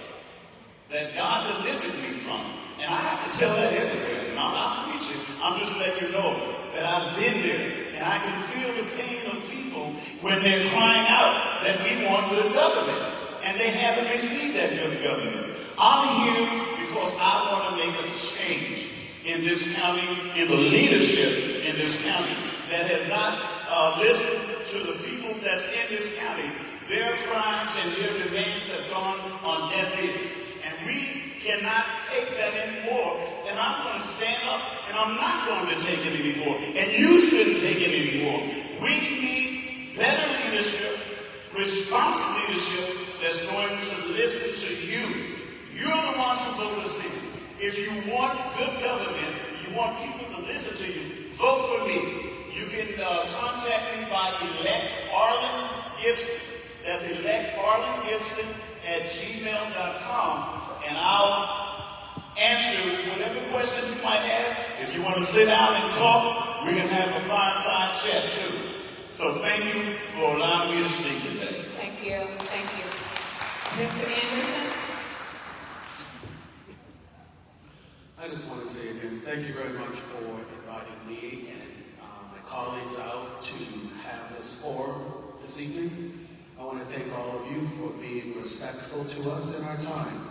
that God delivered me from. And I have to tell that everywhere. And I'm not preaching. I'm just letting you know that I've been there. And I can feel the pain of people when they're crying out that we want good government. And they haven't received that good government. I'm here because I want to make a change in this county, in the leadership in this county that has not listened to the people that's in this county. Their cries and their demands have gone on deaf ears. And we cannot take that anymore. And I'm going to stand up and I'm not going to take it anymore. And you shouldn't take it anymore. We need better leadership, responsive leadership that's going to listen to you. You're the ones who vote us in. If you want good government, you want people to listen to you, vote for me. You can contact me by elect Arlen Gibson. That's electarlengibson @gmail.com. And I'll answer whatever questions you might have. If you want to sit down and talk, we can have a fireside chat too. So thank you for allowing me to speak today. Thank you. Thank you. Mr. Anderson? I just want to say again, thank you very much for inviting me and my colleagues out to have this forum this evening. I want to thank all of you for being respectful to us in our time.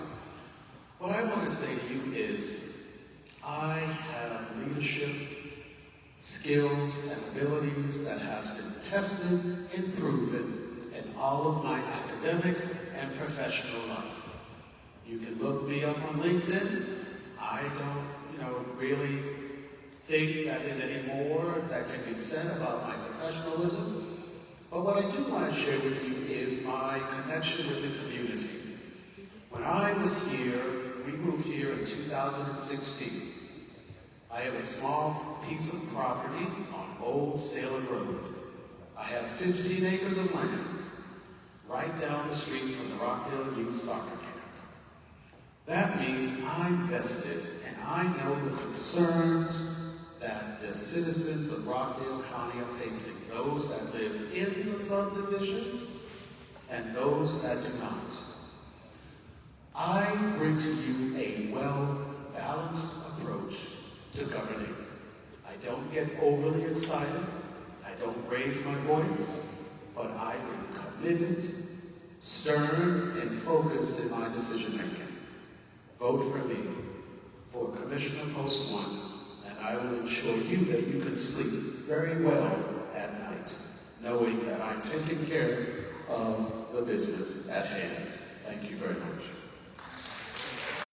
What I want to say to you is, I have leadership skills and abilities that has been tested and proven in all of my academic and professional life. You can look me up on LinkedIn. I don't, really think that there's any more that can be said about my professionalism. But what I do want to share with you is my connection with the community. When I was here, we moved here in 2016. I have a small piece of property on Old Sailor Road. I have 15 acres of land right down the street from the Rockdale Youth Soccer Camp. That means I'm vested and I know the concerns that the citizens of Rockdale County are facing, those that live in the subdivisions and those that do not. I bring to you a well-balanced approach to governing. I don't get overly excited. I don't raise my voice, but I am committed, stern, and focused in my decision-making. Vote for me for Commissioner Post 1, and I will ensure you that you can sleep very well at night, knowing that I'm taking care of the business at hand. Thank you very much.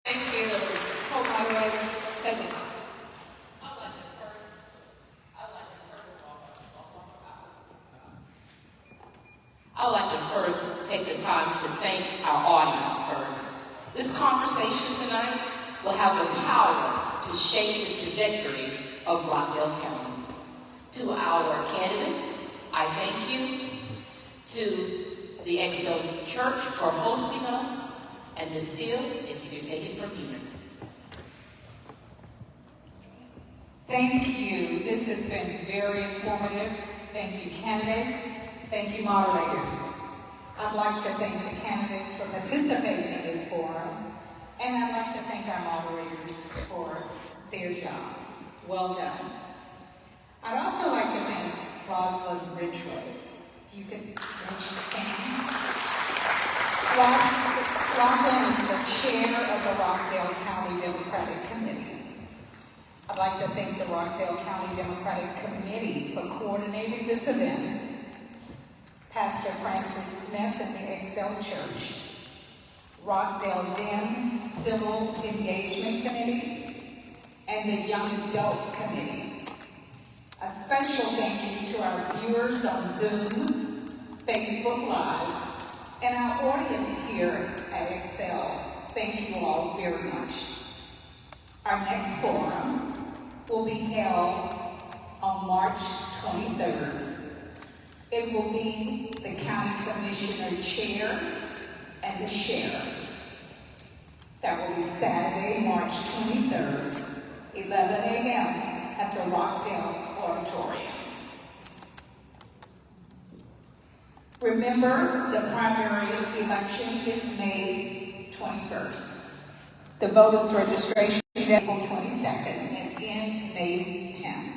Thank you. Co-moderator, take it. I would like to first take the time to thank our audience first. This conversation tonight will have the power to shape the trajectory of Rockdale County. To our candidates, I thank you. To the Excel Church for hosting us. And Ms. Steele, if you can take it from here. Thank you. This has been very informative. Thank you, candidates. Thank you, moderators. I'd like to thank the candidates for participating in this forum, and I'd like to thank our moderators for their job. Well done. I'd also like to thank Rosalind Ridgway. If you could stand. Rosalind is the chair of the Rockdale County Democratic Committee. I'd like to thank the Rockdale County Democratic Committee for coordinating this event. Pastor Francis Smith and the Excel Church, Rockdale Dems Civil Engagement Committee, and the Young Adult Committee. A special thank you to our viewers on Zoom, Facebook Live, and our audience here at Excel. Thank you all very much. Our next forum will be held on March 23rd. It will be the County Commissioner Chair and the Sheriff. That will be Saturday, March 23rd, 11 a.m. at the Rockdale Auditorium. Remember, the primary election is May 21st. The voters' registration is April 22nd and ends May 10th.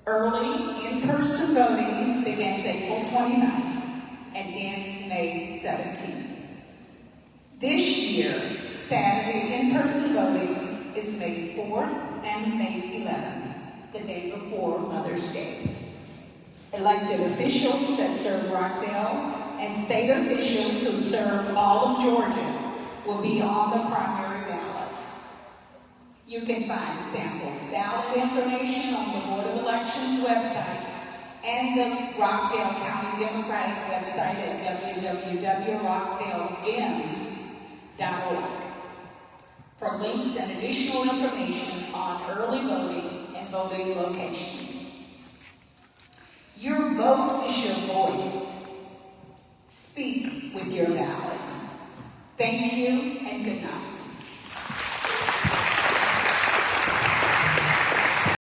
Early in-person voting begins April 29th and ends May 17th. This year, Saturday in-person voting is May 4th and May 11th, the day before Mother's Day. Elected officials that serve Rockdale and state officials who serve all of Georgia will be on the primary ballot. You can find sample ballot information on the Board of Elections website and the Rockdale County Democratic website at www.rockdaledems.org for links and additional information on early voting and voting locations. Your vote is your voice. Speak with your ballot. Thank you and good night.